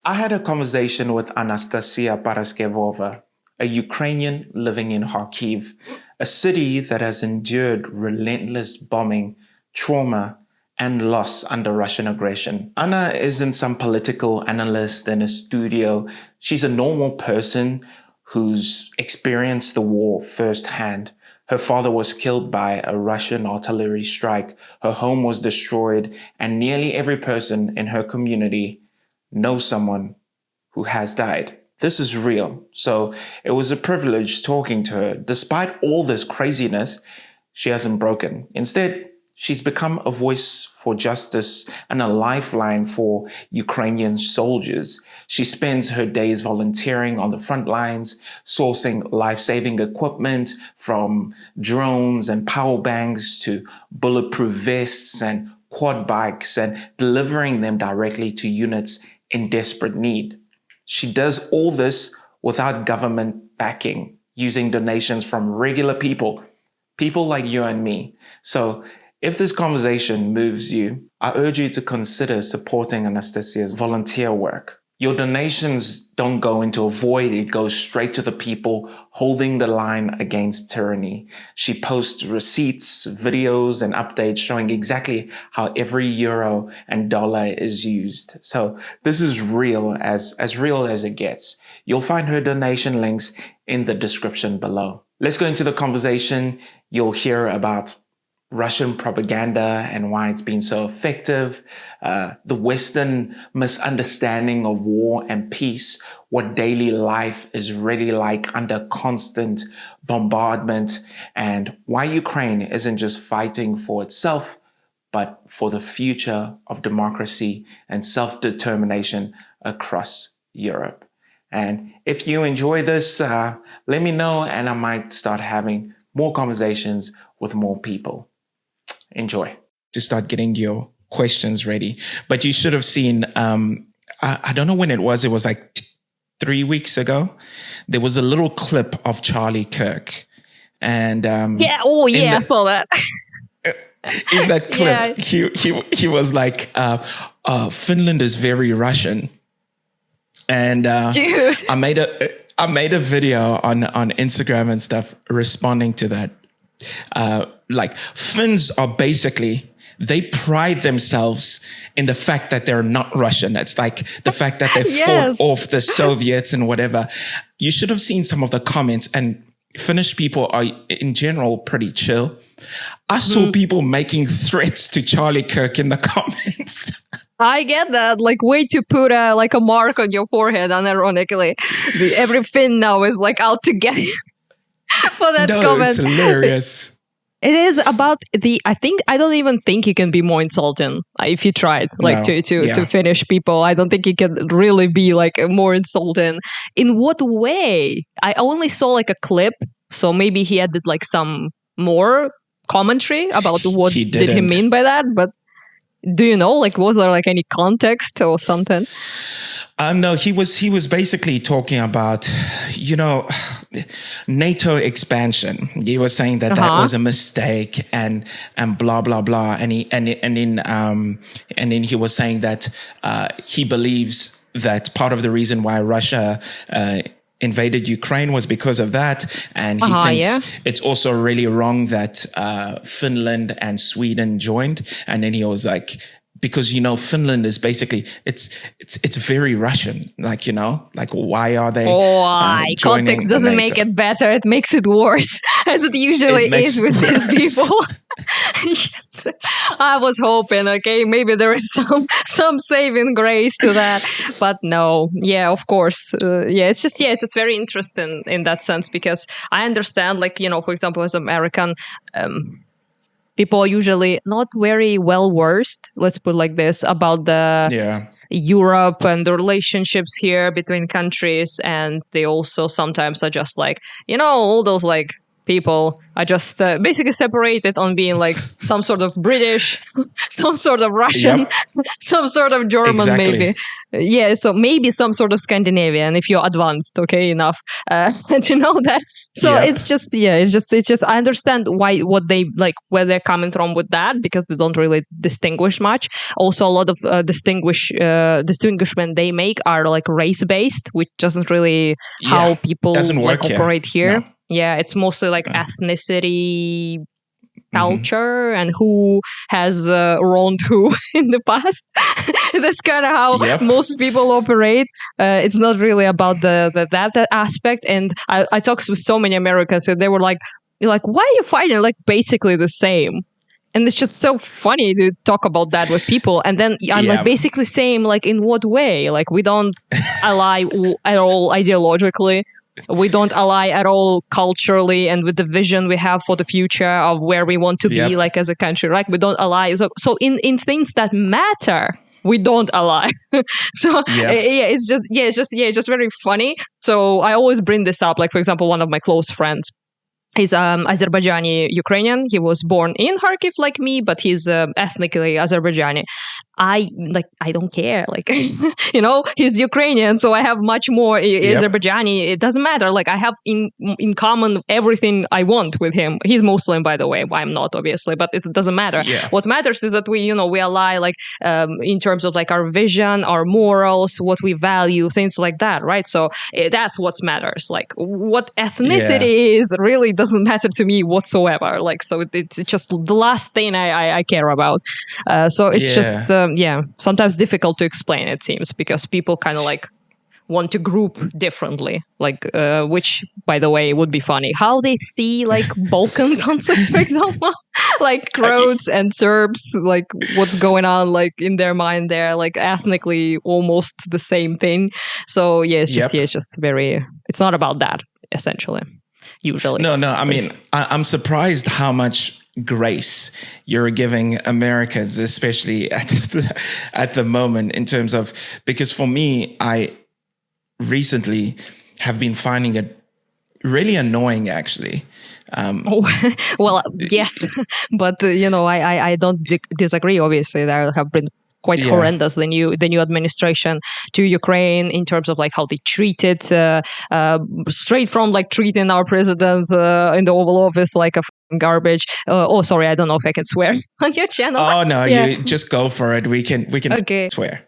I had a conversation with Anastasiya Paraskevova, a Ukrainian living in Kharkiv, a city that has endured relentless bombing, trauma, and loss under Russian aggression. Anna isn't some political analyst in a studio. She's a normal person who's experienced the war firsthand. Her father was killed by a Russian artillery strike. Her home was destroyed, and nearly every person in her community knows someone who has died. This is real. So it was a privilege talking to her. Despite all this craziness, she hasn't broken. Instead, she's become a voice for justice and a lifeline for Ukrainian soldiers. She spends her days volunteering on the front lines, sourcing life-saving equipment from drones and power banks to bulletproof vests and quad bikes and delivering them directly to units in desperate need. She does all this without government backing, using donations from regular people, people like you and me. So if this conversation moves you, I urge you to consider supporting Anastasia's volunteer work. Your donations don't go into a void, it goes straight to the people holding the line against tyranny. She posts receipts, videos, and updates showing exactly how every euro and dollar is used. So this is real as it gets. You'll find her donation links in the description below. Let's go into the conversation. You'll hear about Russian propaganda and why it's been so effective, the Western misunderstanding of war and peace, what daily life is really like under constant bombardment, and why Ukraine isn't just fighting for itself, but for the future of democracy and self-determination across Europe. And if you enjoy this, let me know and I might start having more conversations with more people. Enjoy. To start getting your questions ready. But you should have seen, I don't know when it was like 3 weeks ago. There was a little clip of Charlie Kirk. And I saw that. In that clip, he was like, Finland is very Russian. And dude, I made a video on Instagram and stuff responding to that. Like Finns are basically, they pride themselves in the fact that they're not Russian. It's like the fact that they fought off the Soviets and whatever. You should have seen some of the comments, and Finnish people are in general pretty chill. I saw people making threats to Charlie Kirk in the comments. I get that. Like, way to put a mark on your forehead, unironically. Every Finn now is like out to get you for that comment. It's hilarious. It is about I don't even think you can be more insulting if you tried to Finnish people. I don't think you can really be like more insulting. In what way? I only saw like a clip, so maybe he added like some more commentary about what did he mean by that. But do you know, like, was there like any context or something? No, he was basically talking about, NATO expansion. He was saying that was a mistake and blah blah blah. And then he was saying that he believes that part of the reason why Russia invaded Ukraine was because of that, and he thinks it's also really wrong that Finland and Sweden joined. And then he was like, because Finland is basically it's very Russian, like why are they? Context doesn't make it better; it makes it worse, as it usually is with these people. Yes. I was hoping, maybe there is some saving grace to that, but no. Yeah, of course. It's just very interesting in that sense, because I understand, for example, as American. People are usually not very well versed, let's put it like this, about the Europe and the relationships here between countries. And they also sometimes are just like, all those like people are just basically separated on being like some sort of British, some sort of Russian, some sort of German, maybe. Yeah, so maybe some sort of Scandinavian if you're advanced, okay, enough to know that. So it's just I understand what they like, where they're coming from with that, because they don't really distinguish much. Also, a lot of distinguishment they make are like race based, which doesn't really how people like operate here. No. Yeah, it's mostly like ethnicity, culture, and who has wronged who in the past. That's kind of how most people operate. It's not really about that aspect. And I talked with so many Americans, and they were like, "You're like, why are you fighting? Like, basically the same." And it's just so funny to talk about that with people. And then I'm like, basically same, like in what way? Like, we don't ally at all ideologically. We don't ally at all culturally and with the vision we have for the future of where we want to be like as a country, right? We don't ally. So in things that matter, we don't ally. So it's just very funny. So I always bring this up. Like, for example, one of my close friends, he's Azerbaijani Ukrainian. He was born in Kharkiv like me, but he's ethnically Azerbaijani. I don't care. Like, he's Ukrainian, so I have much more Azerbaijani. It doesn't matter. Like, I have in common everything I want with him. He's Muslim, by the way. I'm not, obviously, but it doesn't matter. What matters is that we ally, like, in terms of like our vision, our morals, what we value, things like that, right? So that's what matters. Like, what ethnicity is really doesn't matter to me whatsoever. Like, so it's just the last thing I care about. So it's just sometimes difficult to explain, it seems, because people kind of like want to group differently, like which, by the way, would be funny how they see like Balkan conflict, for example, like Croats and Serbs, like what's going on like in their mind there, like ethnically almost the same thing. So it's just very, it's not about that essentially. Usually. No. I mean, I'm surprised how much grace you're giving Americans, especially at the moment, in terms of, because for me, I recently have been finding it really annoying, actually. Well, yes, but I don't disagree. Obviously, there have been quite horrendous the new administration to Ukraine in terms of like how they treated straight from like treating our president in the Oval Office like a garbage. Sorry, I don't know if I can swear on your channel. Oh no, you just go for it. We can swear.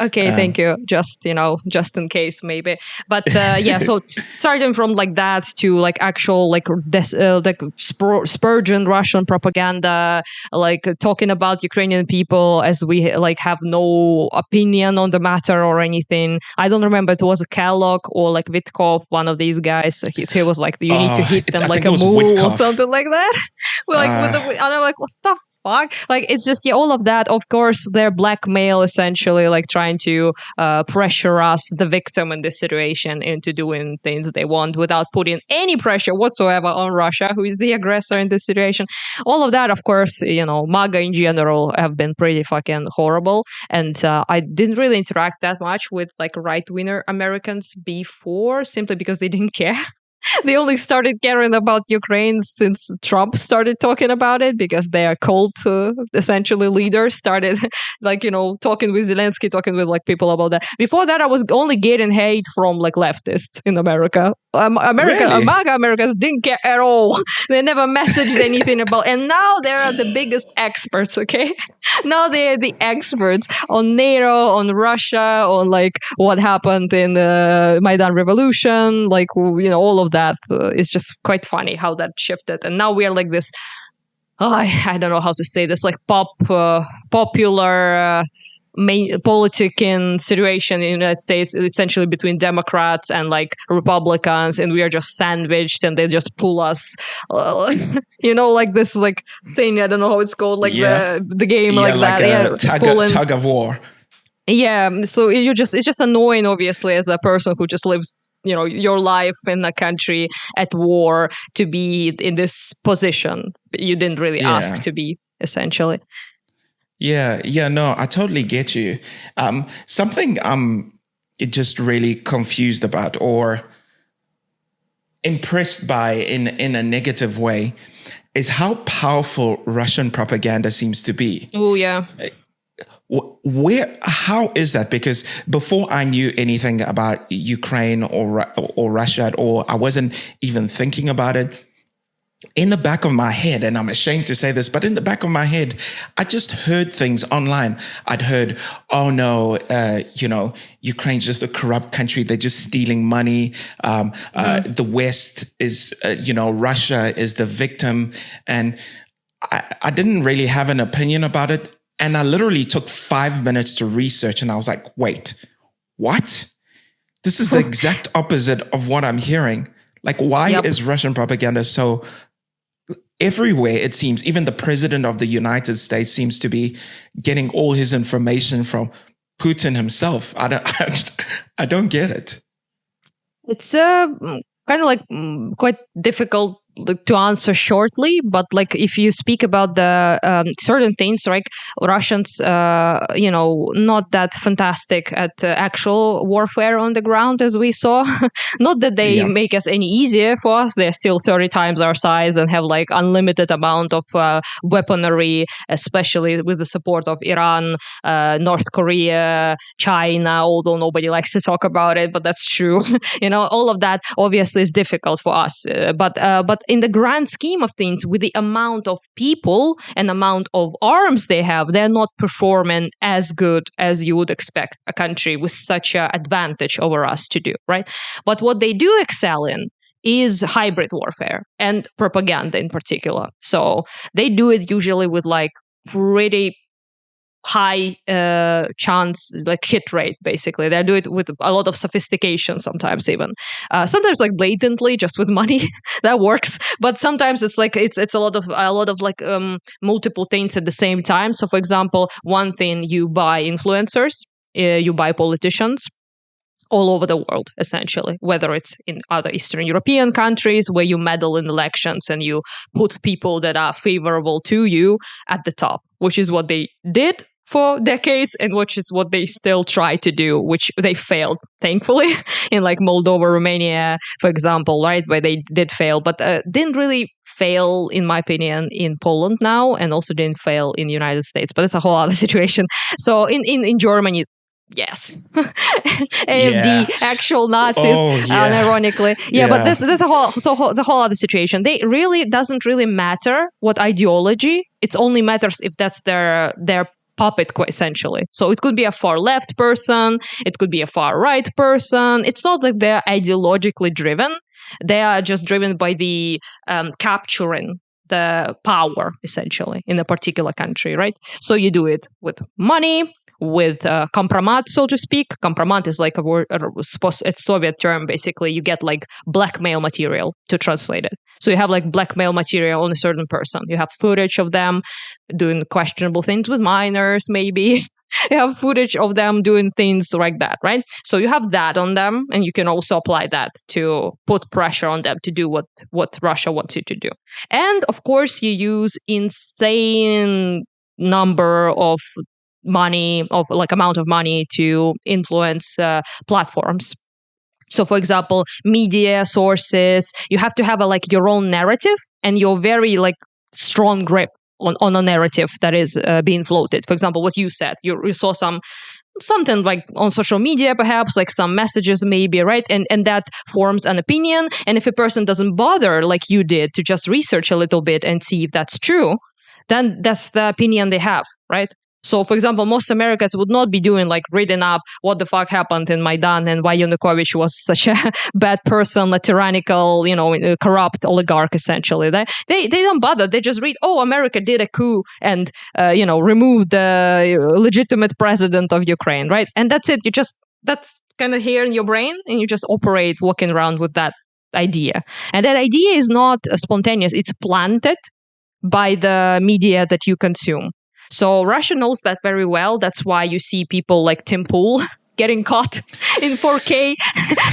Okay, thank you. Just in case, maybe. But so starting from like that to like actual like Spurgeon Russian propaganda, like talking about Ukrainian people as we like have no opinion on the matter or anything. I don't remember if it was a Kellogg or like Witkov, one of these guys. He was like, you need to hit them like a mule or something like that. And I'm like, what the fuck? Like, it's just all of that. Of course, they're blackmail, essentially, like trying to pressure us, the victim in this situation, into doing things they want without putting any pressure whatsoever on Russia, who is the aggressor in this situation. All of that, of course, MAGA in general have been pretty fucking horrible. And I didn't really interact that much with like right-winger Americans before, simply because they didn't care. They only started caring about Ukraine since Trump started talking about it, because their cult, essentially leaders, started like, talking with Zelensky, talking with like people about that. Before that, I was only getting hate from like leftists in America. Really? MAGA Americans didn't care at all. They never messaged anything about, and now they're the biggest experts, okay? Now they're the experts on NATO, on Russia, on like what happened in the Maidan revolution, like, all of that. It's just quite funny how that shifted. And now we are like this, I don't know how to say this, like popular main politicking situation in the United States, essentially between Democrats and like Republicans, and we are just sandwiched, and they just pull us, like this like thing. I don't know how it's called, like the game, like that. Tug of war. Yeah, so it's just annoying, obviously, as a person who just lives, your life in a country at war, to be in this position. You didn't really ask to be, essentially. No, I totally get you. Something I'm just really confused about, or impressed by in a negative way is how powerful Russian propaganda seems to be. Oh, yeah. How is that? Because before I knew anything about Ukraine or Russia at all, I wasn't even thinking about it. In the back of my head, and I'm ashamed to say this, but in the back of my head, I just heard things online. I'd heard, oh no, Ukraine's just a corrupt country. They're just stealing money. The West is, Russia is the victim. And I didn't really have an opinion about it. And I literally took 5 minutes to research, and I was like, wait, what? This is the exact opposite of what I'm hearing. Like, why is Russian propaganda so everywhere? It seems even the president of the United States seems to be getting all his information from Putin himself. I don't get it. It's kind of like quite difficult to answer shortly, but like if you speak about the certain things, like Russians, not that fantastic at actual warfare on the ground as we saw. Not that they make us any easier for us. They're still 30 times our size and have like unlimited amount of weaponry, especially with the support of Iran, North Korea, China, although nobody likes to talk about it, but that's true. All of that obviously is difficult for us. But in the grand scheme of things, with the amount of people and amount of arms they have, they're not performing as good as you would expect a country with such an advantage over us to do, right? But what they do excel in is hybrid warfare and propaganda in particular. So they do it usually with like pretty high chance, like hit rate, basically. They do it with a lot of sophistication, sometimes even. Sometimes like blatantly, just with money. That works. But sometimes it's like it's a lot of like multiple things at the same time. So for example, one thing, you buy influencers, you buy politicians all over the world, essentially, whether it's in other Eastern European countries where you meddle in elections and you put people that are favorable to you at the top, which is what they did for decades and which is what they still try to do, which they failed, thankfully, in like Moldova, Romania, for example, right, where they did fail, but didn't really fail, in my opinion, in Poland now, and also didn't fail in the United States, but it's a whole other situation. So in Germany, yes. AFD, actual Nazis, unironically. But that's a whole other situation. They really doesn't really matter what ideology. It only matters if that's their puppet, essentially. So it could be a far left person, it could be a far right person. It's not like they're ideologically driven. They are just driven by the capturing the power, essentially, in a particular country, right? So you do it with money, with compromat, so to speak. Compromat is like a word, it's Soviet term, basically. You get like blackmail material, to translate it. So you have like blackmail material on a certain person. You have footage of them doing questionable things with minors, maybe. You have footage of them doing things like that, right? So you have that on them, and you can also apply that to put pressure on them to do what Russia wants you to do. And of course, you use insane number of amount of money to influence platforms. So, for example, media sources, you have to have your own narrative and your very strong grip on a narrative that is being floated. For example, what you said, you saw something like on social media, perhaps like some messages maybe, right? And that forms an opinion. And if a person doesn't bother like you did to just research a little bit and see if that's true, then that's the opinion they have, right? So, for example, most Americans would not be doing reading up what the fuck happened in Maidan and why Yanukovych was such a bad person, a tyrannical, corrupt oligarch, essentially. They don't bother. They just read, oh, America did a coup and, removed the legitimate president of Ukraine, right? And that's it. That's kind of here in your brain, and you just operate walking around with that idea. And that idea is not spontaneous. It's planted by the media that you consume. So Russia knows that very well. That's why you see people like Tim Pool getting caught in 4K,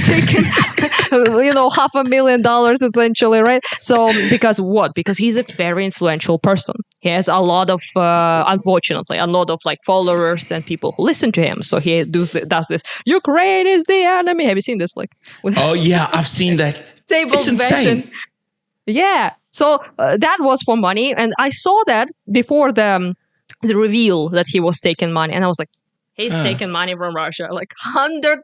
taking, $500,000 essentially, right? So because what? Because he's a very influential person. He has a lot of, unfortunately, a lot of followers and people who listen to him. So he does this. Ukraine is the enemy. Have you seen this? Oh yeah, I've seen that. tabled version. Yeah. So that was for money. And I saw that before the reveal that he was taking money. And I was like, he's taking money from Russia, like 100%.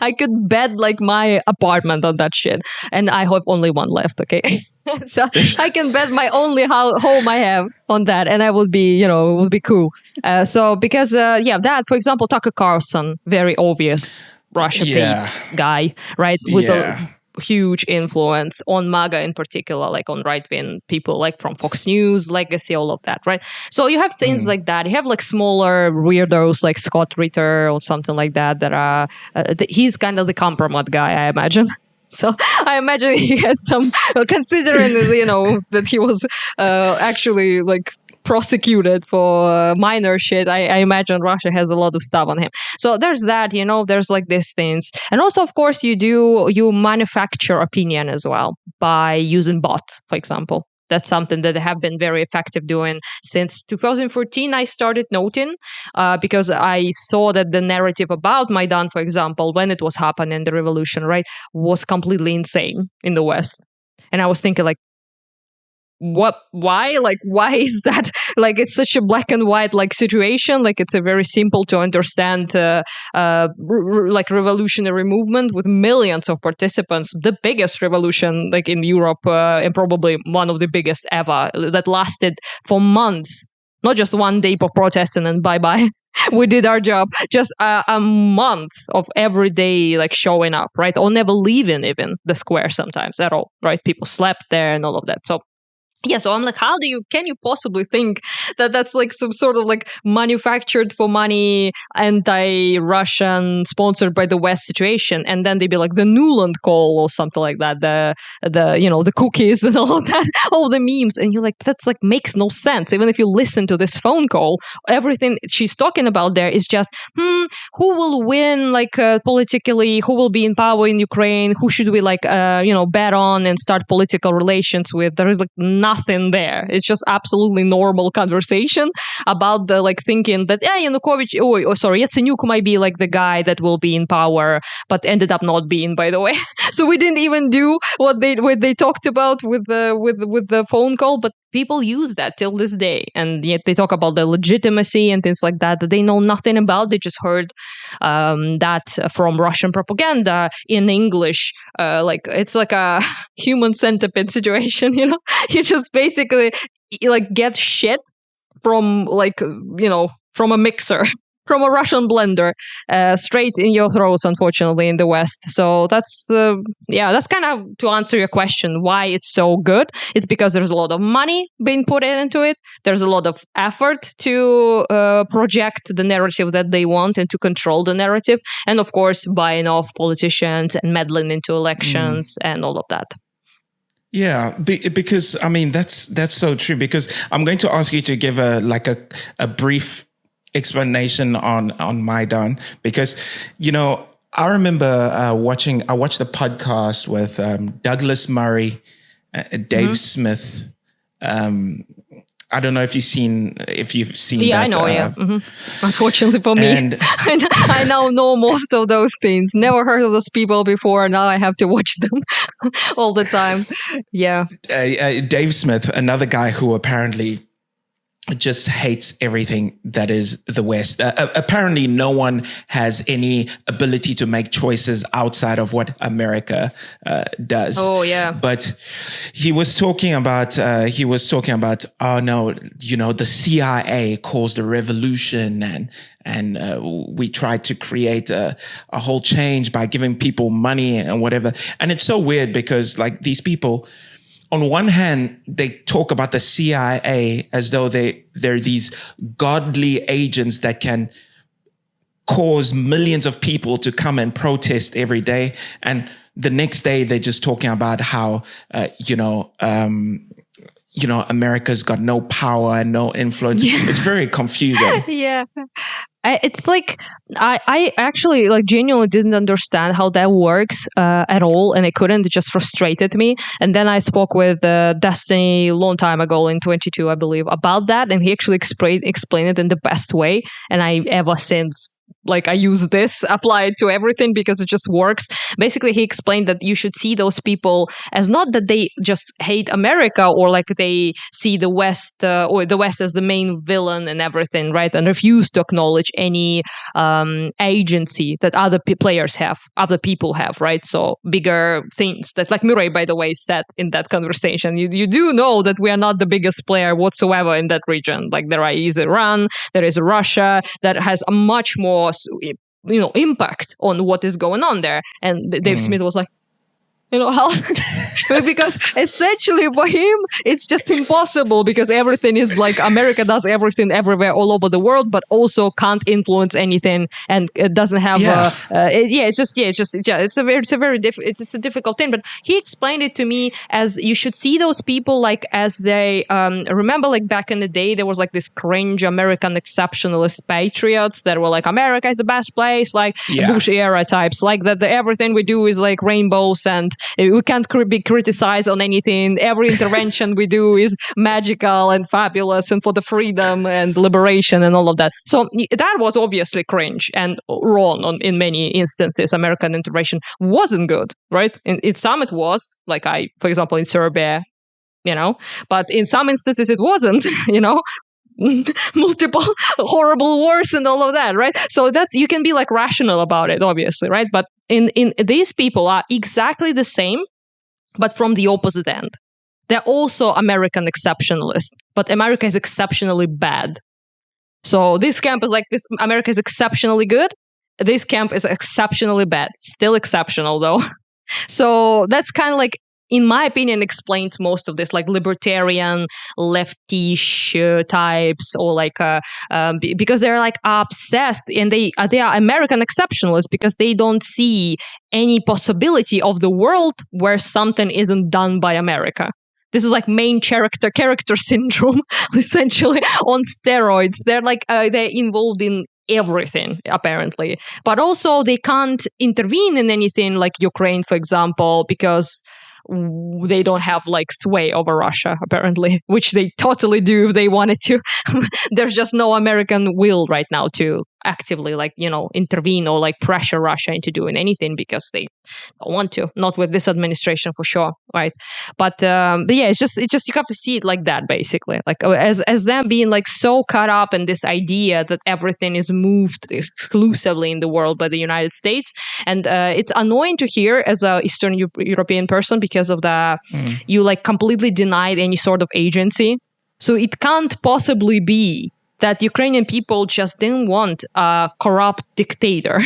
I could bet like my apartment on that shit. And I have only one left, okay? So I can bet my only home I have on that. And I would be, it would be cool. So because, that, for example, Tucker Carlson, very obvious Russia paid guy, right? With a huge influence on MAGA in particular, like on right-wing people, like from Fox News, Legacy, all of that, right? So you have things like that. You have like smaller weirdos like Scott Ritter or something like that are, he's kind of the compromise guy, I imagine. So I imagine he has some, considering, that he was actually like prosecuted for minor shit. I imagine Russia has a lot of stuff on him. So there's that, there's like these things. And also, of course, you manufacture opinion as well by using bots, for example. That's something that they have been very effective doing since 2014. I started noting because I saw that the narrative about Maidan, for example, when it was happening, the revolution, right, was completely insane in the West. And I was thinking like, why is that, like, it's such a black and white like situation, like it's a very simple to understand like revolutionary movement with millions of participants, the biggest revolution like in Europe and probably one of the biggest ever, that lasted for months, not just one day of protesting and bye we did our job, just a month of every day like showing up, right, or never leaving even the square sometimes at all, right? People slept there and all of that. So yeah, so I'm like, can you possibly think that that's like some sort of like manufactured for money, anti-Russian, sponsored by the West situation, and then they'd be like the Newland call or something like that, the cookies and all of that, all the memes, and you're like, that's like makes no sense. Even if you listen to this phone call, everything she's talking about there is just, who will win like politically, who will be in power in Ukraine, who should we like bet on and start political relations with. There is like nothing there. It's just absolutely normal conversation about the like thinking that Yanukovych, Yatsenyuk might be like the guy that will be in power, but ended up not being, by the way. So we didn't even do what they talked about with the phone call, but people use that till this day, and yet they talk about the legitimacy and things like that they know nothing about. They just heard that from Russian propaganda in English. Like it's like a human centipede situation, You just basically like get shit from like from a mixer. From a Russian blender, straight in your throats, unfortunately, in the West. So that's kind of to answer your question, why it's so good. It's because there's a lot of money being put into it. There's a lot of effort to project the narrative that they want and to control the narrative. And of course, buying off politicians and meddling into elections and all of that. Yeah, because I mean, that's so true, because I'm going to ask you to give a brief explanation on Maidan, because I remember I watched the podcast with Douglas Murray, Dave Smith. I don't know if you've seen yeah, that. I know, yeah. Unfortunately for me, and I now know most of those things. Never heard of those people before. Now I have to watch them all the time. Yeah. Dave Smith, another guy who apparently just hates everything that is the West. Apparently no one has any ability to make choices outside of what America does. Oh yeah. But he was talking about, oh no, the CIA caused a revolution and we tried to create a whole change by giving people money and whatever. And it's so weird because like these people, on one hand, they talk about the CIA as though they're these godly agents that can cause millions of people to come and protest every day. And the next day, they're just talking about how, America's got no power and no influence. Yeah. It's very confusing. Yeah. It's like I actually like genuinely didn't understand how that works at all, and I couldn't. It just frustrated me. And then I spoke with Destiny a long time ago in 22, I believe, about that, and he actually explained it in the best way. And I ever since like I use this, apply it to everything because it just works. Basically, he explained that you should see those people as not that they just hate America or like they see the West or the West as the main villain and everything, right? And refuse to acknowledge any agency that other players have, other people have, right? So bigger things that, like Murray, by the way, said in that conversation, you do know that we are not the biggest player whatsoever in that region. Like there is Iran, there is Russia that has a much more impact on what is going on there. And Dave Smith was like, how because essentially for him it's just impossible because everything is like America does everything everywhere all over the world, but also can't influence anything, and it doesn't have it's a difficult thing. But he explained it to me as you should see those people like as they remember, like back in the day there was like this cringe American exceptionalist patriots that were like America is the best place, like Bush era types, like that everything we do is like rainbows and we can't be criticized on anything. Every intervention we do is magical and fabulous and for the freedom and liberation and all of that. So that was obviously cringe and wrong in many instances. American intervention wasn't good, right? In some it was, like for example, in Serbia, but in some instances it wasn't, multiple horrible wars and all of that, right? So you can be like rational about it, obviously, right? But in these people are exactly the same, but from the opposite end. They're also American exceptionalists, but America is exceptionally bad. So this camp is like this: America is exceptionally good. This camp is exceptionally bad. Still exceptional though. So that's kind of like, in my opinion, explains most of this, like libertarian, leftish types, or like because they're like obsessed, and they are American exceptionalists because they don't see any possibility of the world where something isn't done by America. This is like main character syndrome, essentially on steroids. They're like they're involved in everything apparently, but also they can't intervene in anything like Ukraine, for example, because they don't have like sway over Russia apparently, which they totally do if they wanted to. There's just no American will right now to actively intervene or like pressure Russia into doing anything because they don't want to, not with this administration for sure, right? But yeah, it's just you have to see it like that, basically, like as them being like so caught up in this idea that everything is moved exclusively in the world by the United States. And it's annoying to hear as a Eastern European person because of the you like completely denied any sort of agency. So it can't possibly be that Ukrainian people just didn't want a corrupt dictator.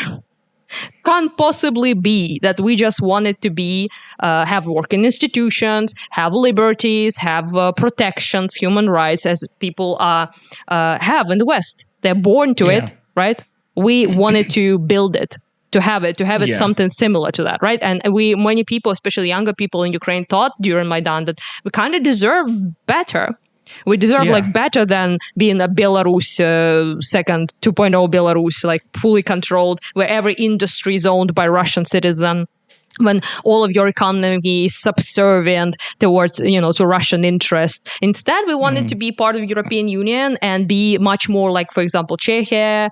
Can't possibly be that we just wanted to be have working institutions, have liberties, have protections, human rights, as people have in the West. They're born to it, right? We wanted to build it, to have it something similar to that, right? And many people, especially younger people in Ukraine, thought during Maidan that we kind of deserve better. We deserve like better than being a Belarus, second 2.0 Belarus, like fully controlled, where every industry is owned by Russian citizen, when all of your economy is subservient towards, to Russian interest. Instead, we wanted to be part of the European Union and be much more like, for example, Czechia,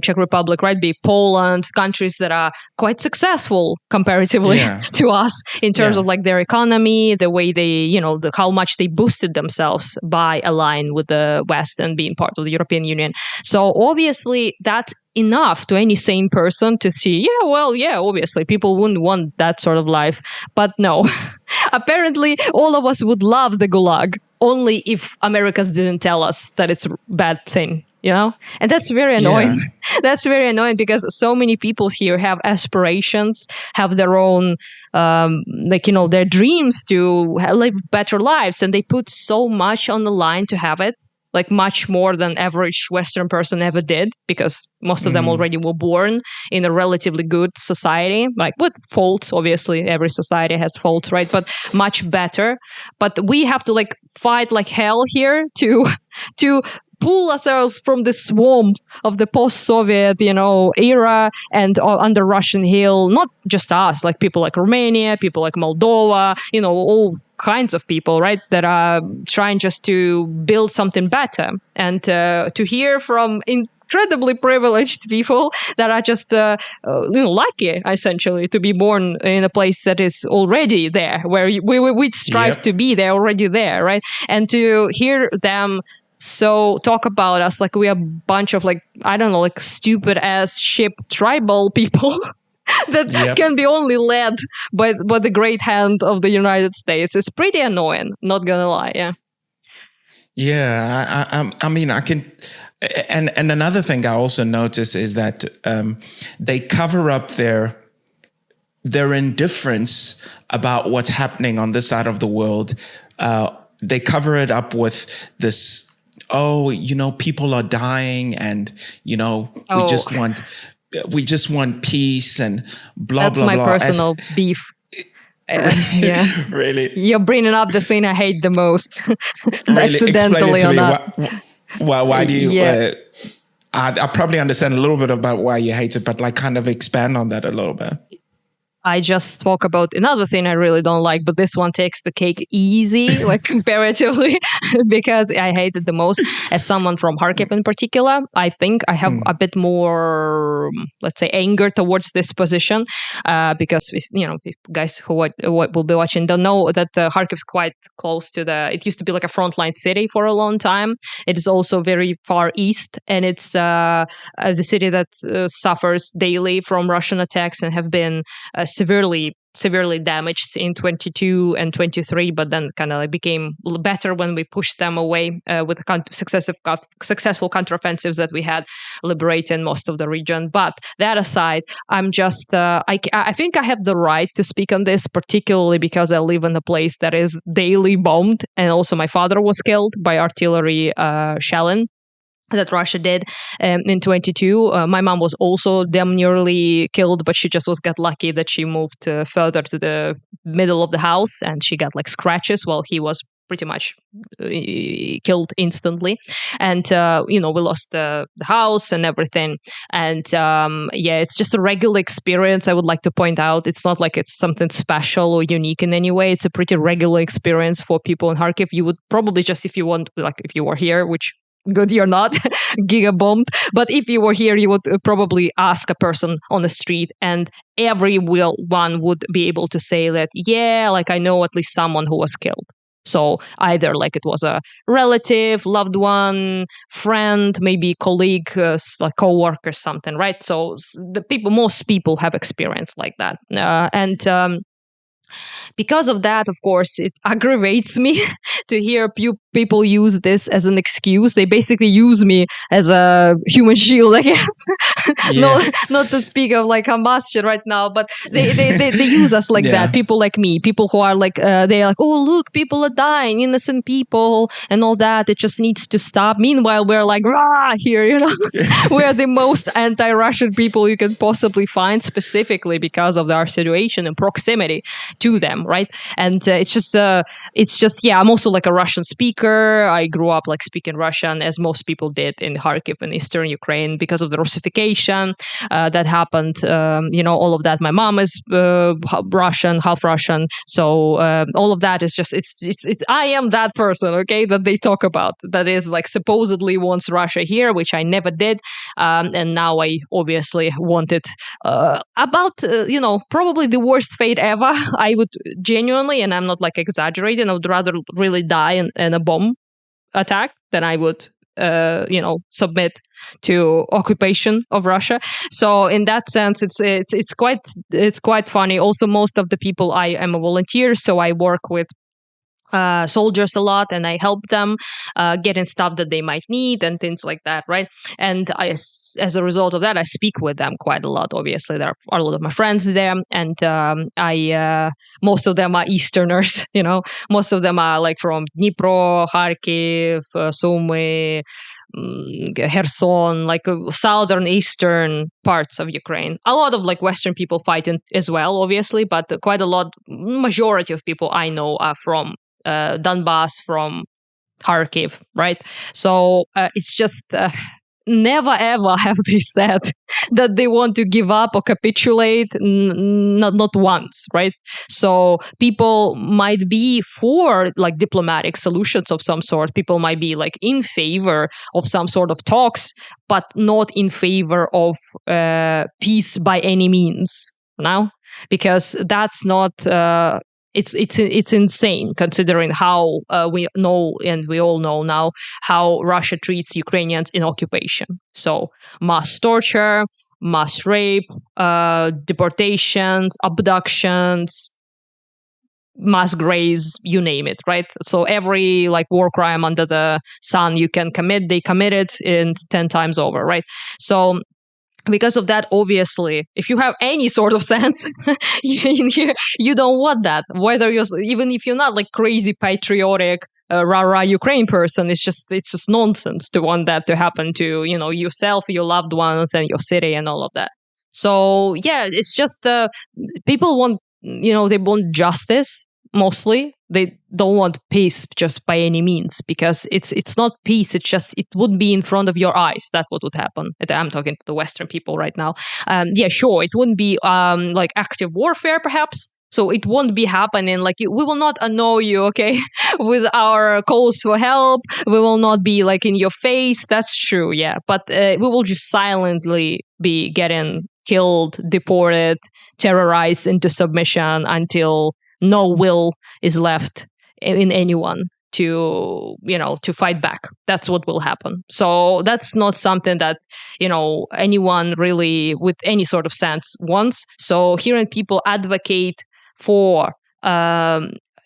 Czech Republic, right? Be Poland, countries that are quite successful comparatively to us in terms of like their economy, the way they, how much they boosted themselves by aligning with the West and being part of the European Union. So obviously that's enough to any sane person to see, obviously people wouldn't want that sort of life. But no, apparently all of us would love the Gulag only if Americans didn't tell us that it's a bad thing, and that's very annoying. That's very annoying because so many people here have aspirations, have their own their dreams to live better lives, and they put so much on the line to have it, like much more than average Western person ever did, because most of them already were born in a relatively good society, like with faults. Obviously, every society has faults, right? But much better. But we have to like fight like hell here to pull ourselves from the swamp of the post-Soviet, era and under Russian heel. Not just us, like people like Romania, people like Moldova, all kinds of people, right, that are trying just to build something better. And to hear from incredibly privileged people that are just lucky, essentially, to be born in a place that is already there, where we strive to be there, already there, right? And to hear them so talk about us like we are a bunch of like, I don't know, like stupid ass ship tribal people that can be only led by the great hand of the United States. It's pretty annoying, not gonna lie. I mean, I can, and another thing I also notice is that they cover up their indifference about what's happening on this side of the world. They cover it up with this, people are dying, and we just want peace and blah blah blah. That's my personal beef. Yeah, really. You're bringing up the thing I hate the most. Really, accidentally explain it to me. Why do you? I probably understand a little bit about why you hate it, but like kind of expand on that a little bit. I just spoke about another thing I really don't like, but this one takes the cake easy, like comparatively, because I hate it the most. As someone from Kharkiv in particular, I think I have a bit more, let's say, anger towards this position, because if guys who will be watching don't know that Kharkiv is quite close to it used to be like a frontline city for a long time. It is also very far east, and it's the city that suffers daily from Russian attacks and have been severely damaged in 22 and 23, but then kind of like became better when we pushed them away with the successful counteroffensives that we had, liberating most of the region. But that aside, I'm just I think I have the right to speak on this, particularly because I live in a place that is daily bombed, and also my father was killed by artillery shelling that Russia did in 22. My mom was also damn nearly killed, but she just got lucky that she moved further to the middle of the house, and she got like scratches while he was pretty much killed instantly. And we lost the house and everything. And it's just a regular experience. I would like to point out, it's not like it's something special or unique in any way. It's a pretty regular experience for people in Kharkiv. You would probably just, if you were here, which good you're not, giga-bombed. But if you were here, you would probably ask a person on the street, and everyone would be able to say that, I know at least someone who was killed. So either like it was a relative, loved one, friend, maybe colleague, like co-worker, something, right? So most people have experience like that. Because of that, of course, it aggravates me to hear people use this as an excuse. They basically use me as a human shield, I guess. Not to speak of like combustion right now, but they use us like that. People like me, people who are like, they're like, oh, look, people are dying, innocent people and all that. It just needs to stop. Meanwhile, we're like, rah, here, we're the most anti-Russian people you can possibly find, specifically because of our situation and proximity to them, right? And it's just I'm also like a Russian speaker. I grew up like speaking Russian, as most people did in Kharkiv and Eastern Ukraine, because of the Russification that happened. All of that. My mom is Russian, half Russian, so all of that is just it's I am that person, okay, that they talk about, that is like supposedly wants Russia here, which I never did, and now I obviously want it. Probably the worst fate ever. I would genuinely, and I'm not like exaggerating, I would rather really die in a bomb attack than I would submit to occupation of Russia. So in that sense, it's quite funny. Also, most of the people, I am a volunteer, so I work with soldiers a lot, and I help them getting stuff that they might need and things like that, right? And as a result of that, I speak with them quite a lot. Obviously, there are a lot of my friends there, and most of them are Easterners. Most of them are like from Dnipro, Kharkiv, Sumy, Kherson, like southern eastern parts of Ukraine. A lot of like Western people fighting as well, obviously, but quite a lot, majority of people I know are from Donbass, from Kharkiv, right? So it's just never ever have they said that they want to give up or capitulate, not once, right? So people might be for like diplomatic solutions of some sort. People might be like in favor of some sort of talks, but not in favor of peace by any means. Now, because that's not. It's insane considering how we know, and we all know now, how Russia treats Ukrainians in occupation. So mass torture, mass rape, deportations, abductions, mass graves, you name it, right? So every like war crime under the sun you can commit, they commit it in 10 times over, right? So because of that, obviously, if you have any sort of sense, you don't want that. Whether you're, even if you're not like crazy patriotic, rah-rah Ukraine person, it's just nonsense to want that to happen to, yourself, your loved ones, and your city, and all of that. So yeah, it's just people want, they want justice mostly. They don't want peace just by any means, because it's not peace. It's just, it wouldn't be in front of your eyes. That's what would happen. I'm talking to the Western people right now. Yeah, sure, it wouldn't be like active warfare, perhaps. So it won't be happening. Like, we will not annoy you, okay, with our calls for help. We will not be like in your face. That's true, yeah. But we will just silently be getting killed, deported, terrorized into submission until no will is left in anyone to fight back. That's what will happen. So that's not something that anyone really with any sort of sense wants. So hearing people advocate for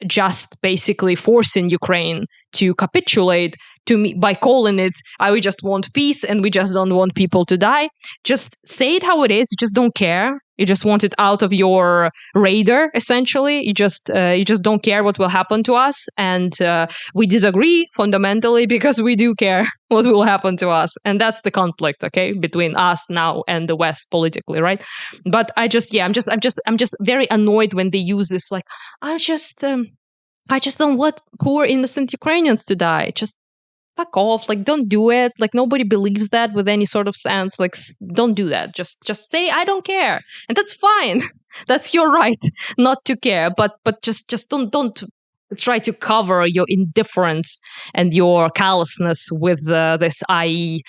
just basically forcing Ukraine to capitulate, to me, by calling it, we just want peace and we just don't want people to die. Just say it how it is. You just don't care. You just want it out of your radar, essentially. You just don't care what will happen to us. And we disagree fundamentally because we do care what will happen to us. And that's the conflict, okay, between us now and the West politically, right? But I'm just very annoyed when they use this, like, I just don't want poor innocent Ukrainians to die. Just fuck off. Like, don't do it. Like, nobody believes that with any sort of sense. Like, don't do that. Just say, I don't care. And that's fine. That's your right not to care. But just don't try to cover your indifference and your callousness with this, I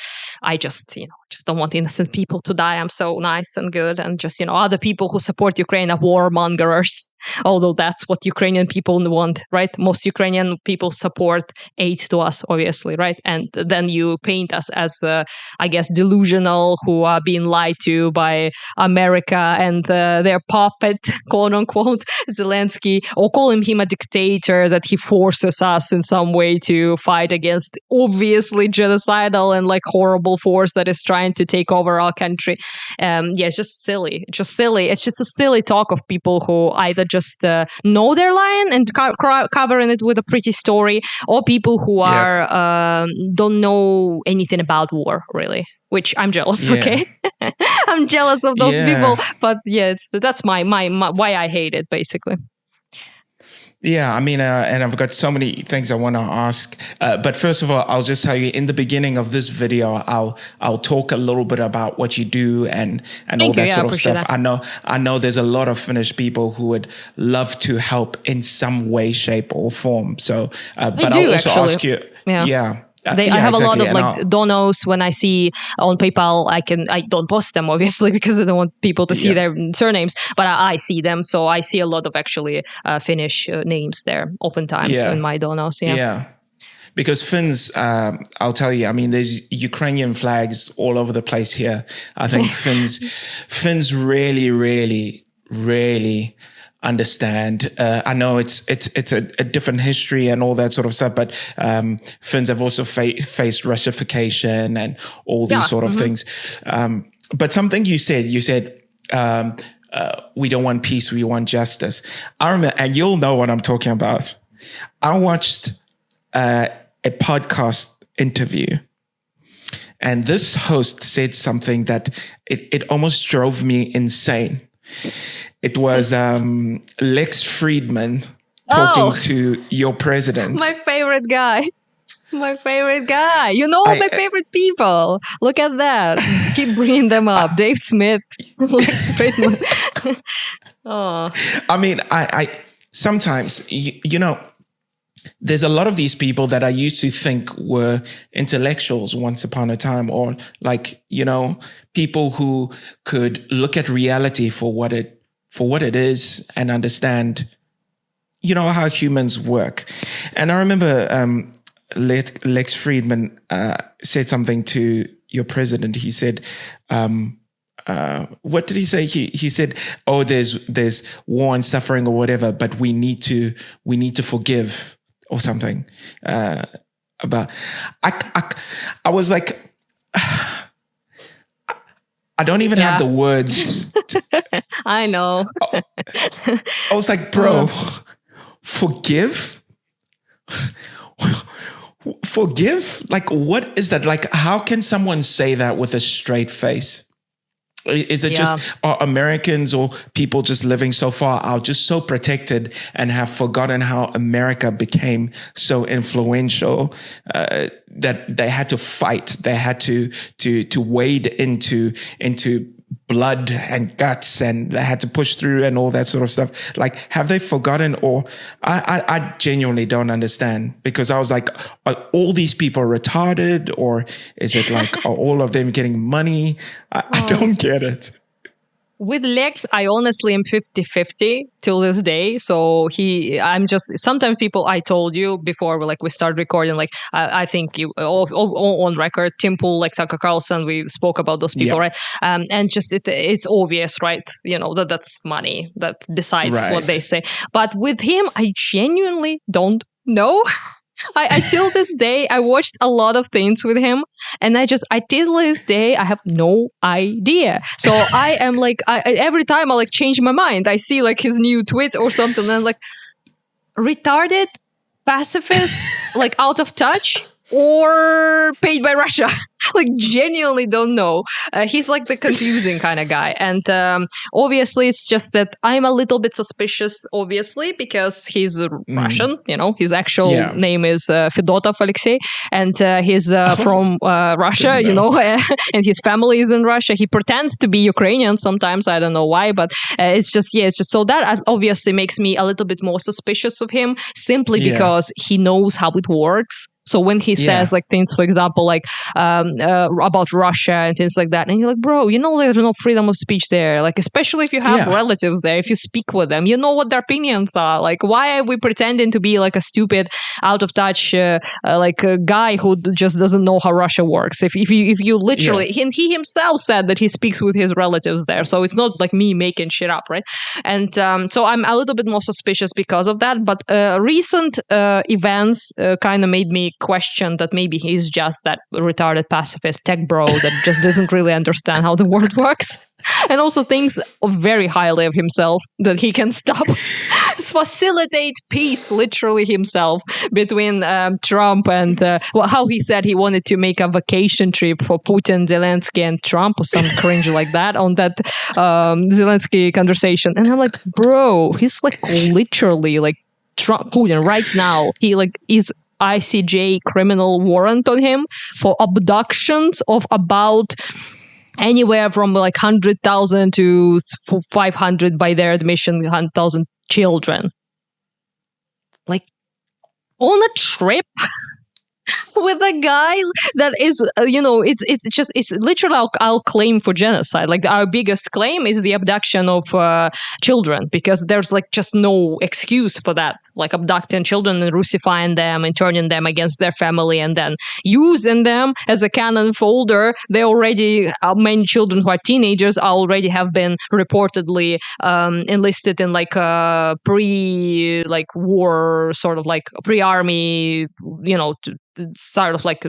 just don't want innocent people to die. I'm so nice and good. And just, other people who support Ukraine are warmongers. Although that's what Ukrainian people want, right? Most Ukrainian people support aid to us, obviously, right? And then you paint us as, I guess, delusional, who are being lied to by America and their puppet, quote unquote, Zelensky, or calling him a dictator, that he forces us in some way to fight against obviously genocidal and like horrible force that is trying to take over our country. Yeah, it's just silly. It's just silly. It's just a silly talk of people who either just know they're lying and covering it with a pretty story, or people who are don't know anything about war, really. Which I'm jealous. Okay, I'm jealous of those people. But yeah, that's my why I hate it, basically. Yeah, I mean, and I've got so many things I want to ask. But first of all, I'll just tell you, in the beginning of this video, I'll talk a little bit about what you do and all that sort of stuff. That. I know there's a lot of Finnish people who would love to help in some way, shape, or form. So, but I'll also ask you, I have a lot of like donors. When I see on PayPal, I don't post them, obviously, because I don't want people to see their surnames, but I see them. So I see a lot of actually Finnish names there oftentimes in my donors. Yeah. Because Finns, I'll tell you, I mean, there's Ukrainian flags all over the place here. I think Finns really, really, really understand. I know it's a different history and all that sort of stuff, but Finns have also faced Russification and all these sort of things. But something you said, we don't want peace, we want justice. I remember, and you'll know what I'm talking about. I watched a podcast interview, and this host said something that it almost drove me insane. It was Lex Friedman talking to your president. My favorite guy. My favorite guy. You know I my favorite people. Look at that. Keep bringing them up. Dave Smith, Lex Friedman. Oh, I mean, I sometimes, you know, there's a lot of these people that I used to think were intellectuals once upon a time, or like, you know, people who could look at reality for what it is and understand, you know, how humans work. And I remember Lex Friedman said something to your president. He said, what did he say? He said, "Oh, there's war and suffering or whatever, but we need to forgive," or something. About I was like, I don't even have the words. I know. I was like, bro, forgive? Forgive? Like, what is that? Like, how can someone say that with a straight face? Is it just are Americans or people just living so far out, just so protected and have forgotten how America became so influential that they had to fight, they had to wade into blood and guts, and they had to push through and all that sort of stuff? Like, have they forgotten? Or I genuinely don't understand, because I was like, are all these people retarded, or is it like, are all of them getting money? I don't get it. With Lex, I honestly am 50-50 till this day. So sometimes people, I told you before we start recording, like, I think you on record, Tim Pool, like Tucker Carlson, we spoke about those people, right? And just it's obvious, right? You know, that's money that decides what they say. But with him, I genuinely don't know. I till this day, I watched a lot of things with him, and till this day, I have no idea. So I am like, every time I like change my mind, I see like his new tweet or something, and I'm like, retarded, pacifist, like out of touch, or paid by Russia. Like, genuinely don't know. He's like the confusing kind of guy. And obviously, it's just that I'm a little bit suspicious, obviously, because he's Russian. You know, his actual name is Fedotov Alexei, and he's from Russia, you know, and his family is in Russia. He pretends to be Ukrainian sometimes. I don't know why, but it's just so that obviously makes me a little bit more suspicious of him, simply because he knows how it works. So when he says like things, for example, like about Russia and things like that, and you're like, bro, you know, there's no freedom of speech there. Like, especially if you have relatives there, if you speak with them, you know what their opinions are. Like, why are we pretending to be like a stupid, out of touch, like a guy who just doesn't know how Russia works? If you literally, and he himself said that he speaks with his relatives there, so it's not like me making shit up, right? And so I'm a little bit more suspicious because of that. But recent events kind of made me question that maybe he's just that retarded pacifist tech bro that just doesn't really understand how the world works, and also thinks very highly of himself, that he can facilitate peace, literally himself, between Trump and how he said he wanted to make a vacation trip for Putin, Zelensky, and Trump, or some cringe like that on that Zelensky conversation. And I'm like, bro, he's like literally like Trump, Putin right now. He like is ICJ criminal warrant on him for abductions of about anywhere from like 100,000 to 500, by their admission, 100,000 children. Like, on a trip with a guy that is, it's literally our claim for genocide. Like, our biggest claim is the abduction of children, because there's like just no excuse for that. Like, abducting children and Russifying them and turning them against their family and then using them as a cannon fodder. They already, many children who are teenagers already have been reportedly enlisted in like war, sort of like pre-army, you know, sort of like,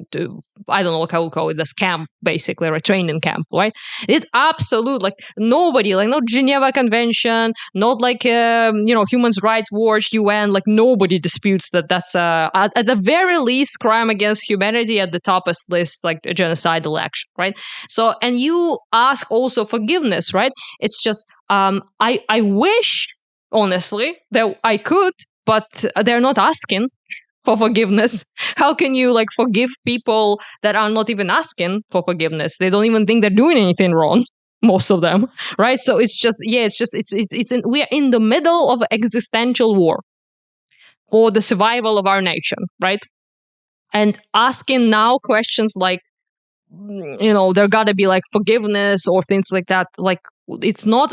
I don't know what I would call it, this camp, basically, or a training camp, right? It's absolute, like, nobody, like, not Geneva Convention, not like, Human Rights Watch, UN, like, nobody disputes that that's, at the very least, crime against humanity, at the toppest list, like, a genocidal action, right? So, and you ask also forgiveness, right? It's just, I wish, honestly, that I could, but they're not asking. for forgiveness? How can you like forgive people that are not even asking for forgiveness? They don't even think they're doing anything wrong. Most of them, right? So we are in the middle of an existential war for the survival of our nation, right? And asking now questions like, there gotta be like forgiveness or things like that. Like, it's not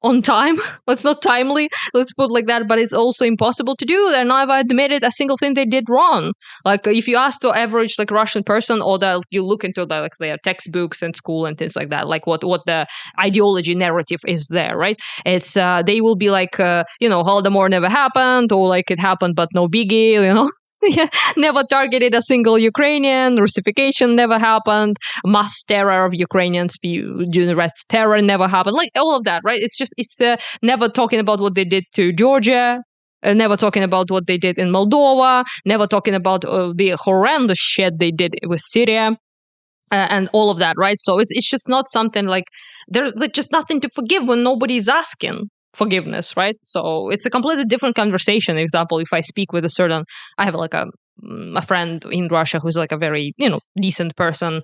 on time. It's not timely. Let's put like that. But it's also impossible to do. They're not admitted a single thing they did wrong. Like, if you ask the average like Russian person, or you look into like their textbooks in school and things like that, like what the ideology narrative is there, right? It's they will be like, Holodomor never happened, or like it happened but no biggie, Yeah, never targeted a single Ukrainian. Russification never happened. Mass terror of Ukrainians during Red Terror never happened. Like all of that, right? It's never talking about what they did to Georgia. Never talking about what they did in Moldova. Never talking about the horrendous shit they did with Syria. And all of that, right? So it's just not something like there's like just nothing to forgive when nobody's asking forgiveness, right? So it's a completely different conversation. Example, if I speak with I have like a friend in Russia who's like a very decent person,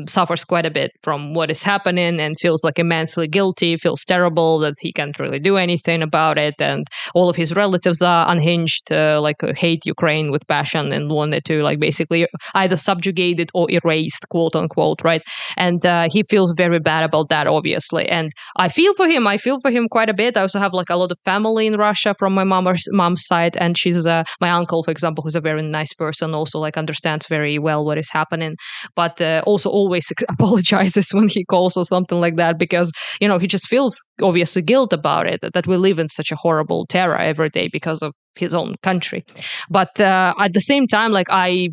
suffers quite a bit from what is happening and feels like immensely guilty, feels terrible that he can't really do anything about it, and all of his relatives are unhinged, hate Ukraine with passion and wanted to like basically either subjugate it or erased, quote unquote, right? And he feels very bad about that, obviously. And I feel for him. I feel for him quite a bit. I also have like a lot of family in Russia from my mom's side, and she's my uncle, for example, who's a very nice person, also like understands very well what is happening, but also always apologizes when he calls or something like that, because he just feels obviously guilt about it, that we live in such a horrible terror every day because of his own country. But at the same time, like I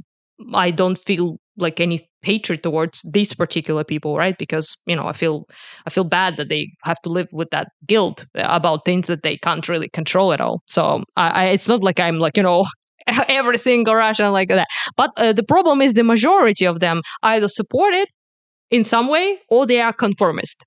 don't feel like any hatred towards these particular people, right? Because I feel bad that they have to live with that guilt about things that they can't really control at all. So it's not like I'm like every single Russian like that. But the problem is the majority of them either support it in some way or they are conformist.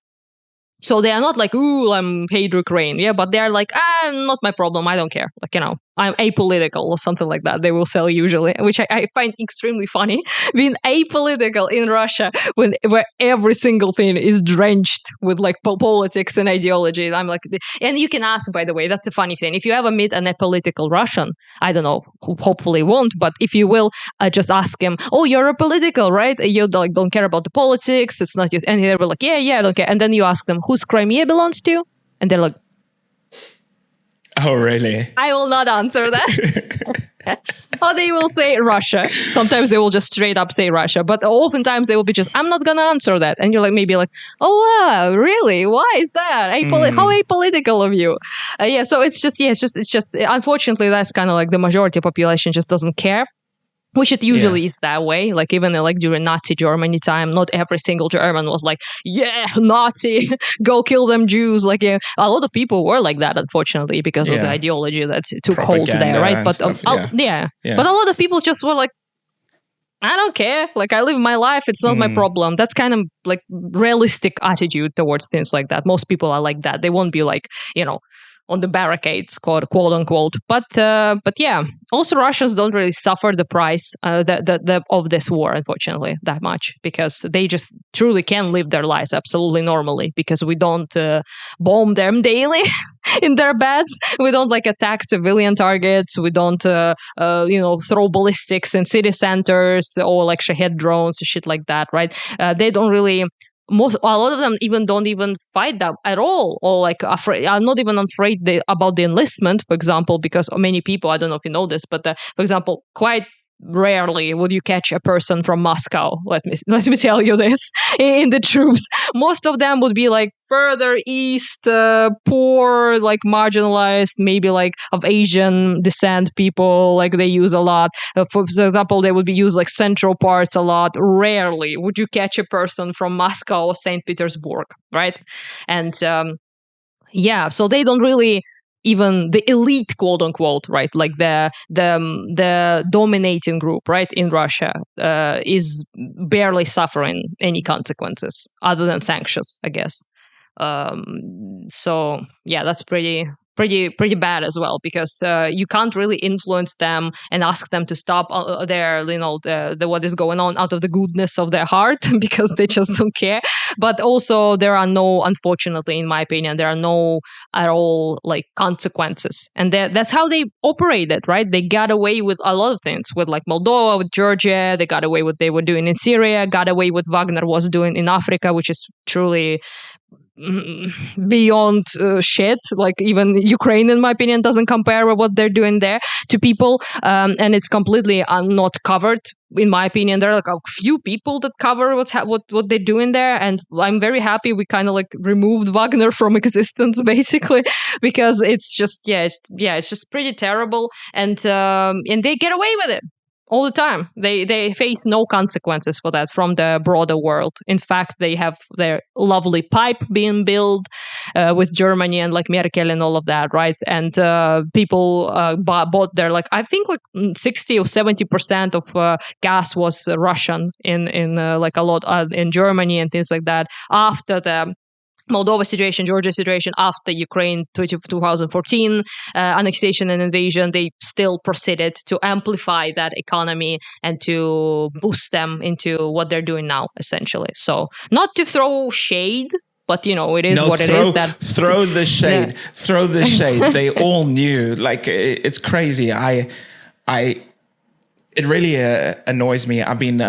So they are not like, ooh, I'm hate Ukraine. Yeah, but they're like, not my problem. I don't care. Like, I'm apolitical or something like that. They will sell usually, which I find extremely funny. Being apolitical in Russia where every single thing is drenched with like politics and ideology. I'm like, and you can ask, by the way, that's the funny thing. If you ever meet an apolitical Russian, I don't know, hopefully won't, but if you will, just ask him, oh, you're apolitical, right? You like don't care about the politics. It's not you. And they were like, yeah, I don't care. And then you ask them, whose Crimea belongs to? And they're like, oh, really? I will not answer that. Or they will say Russia. Sometimes they will just straight up say Russia, but oftentimes they will be just, I'm not gonna answer that. And you're like, maybe like, oh wow, really? Why is that? How apolitical of you? Yeah, so it's just unfortunately that's kind of like the majority of population just doesn't care. Which it usually is that way. Like even like during Nazi Germany time, not every single German was like, yeah, Nazi, go kill them Jews. Like a lot of people were like that, unfortunately, because of the ideology that took hold there, right? But stuff, but a lot of people just were like, I don't care. Like I live my life. It's not my problem. That's kind of like realistic attitude towards things like that. Most people are like that. They won't be like, on the barricades, quote unquote. But yeah, also Russians don't really suffer the price of this war, unfortunately, that much, because they just truly can live their lives absolutely normally, because we don't bomb them daily in their beds. We don't like attack civilian targets. We don't throw ballistics in city centers or like Shahed drones, shit like that, right? They don't really. A lot of them don't even fight that at all, or like are not even afraid about the enlistment, for example, because many people, I don't know if you know this, but for example, quite rarely would you catch a person from Moscow. Let me tell you this, in the troops. Most of them would be like further east, poor, like marginalized, maybe like of Asian descent people. Like they use a lot. For example, they would be used like central parts a lot. Rarely would you catch a person from Moscow or St. Petersburg, right? And so they don't really. Even the elite, quote unquote, right, like the dominating group, right, in Russia, is barely suffering any consequences other than sanctions, I guess. So yeah, that's pretty pretty bad as well, because you can't really influence them and ask them to stop their the what is going on out of the goodness of their heart because they just don't care. But also there are no, unfortunately, in my opinion, there are no at all like consequences, and that's how they operated, right? They got away with a lot of things, with like Moldova, with Georgia. They got away with what they were doing in Syria, got away with Wagner was doing in Africa, which is truly beyond shit. Like even Ukraine, in my opinion, doesn't compare with what they're doing there to people, and it's completely not covered. In my opinion, there are like a few people that cover what they're doing there, and I'm very happy we kind of like removed Wagner from existence, basically, because it's just it's just pretty terrible, and they get away with it all the time. They face no consequences for that from the broader world. In fact, they have their lovely pipe being built with Germany and like Merkel and all of that, right? And people bought their, like, I think like 60 or 70% of gas was Russian in like a lot in Germany and things like that after the Moldova situation, Georgia situation, after Ukraine 2014 annexation and invasion. They still proceeded to amplify that economy and to boost them into what they're doing now, essentially. So not to throw shade, but it is what it is. That throw the shade, throw the shade. They all knew. Like, it's crazy. It really annoys me. I've been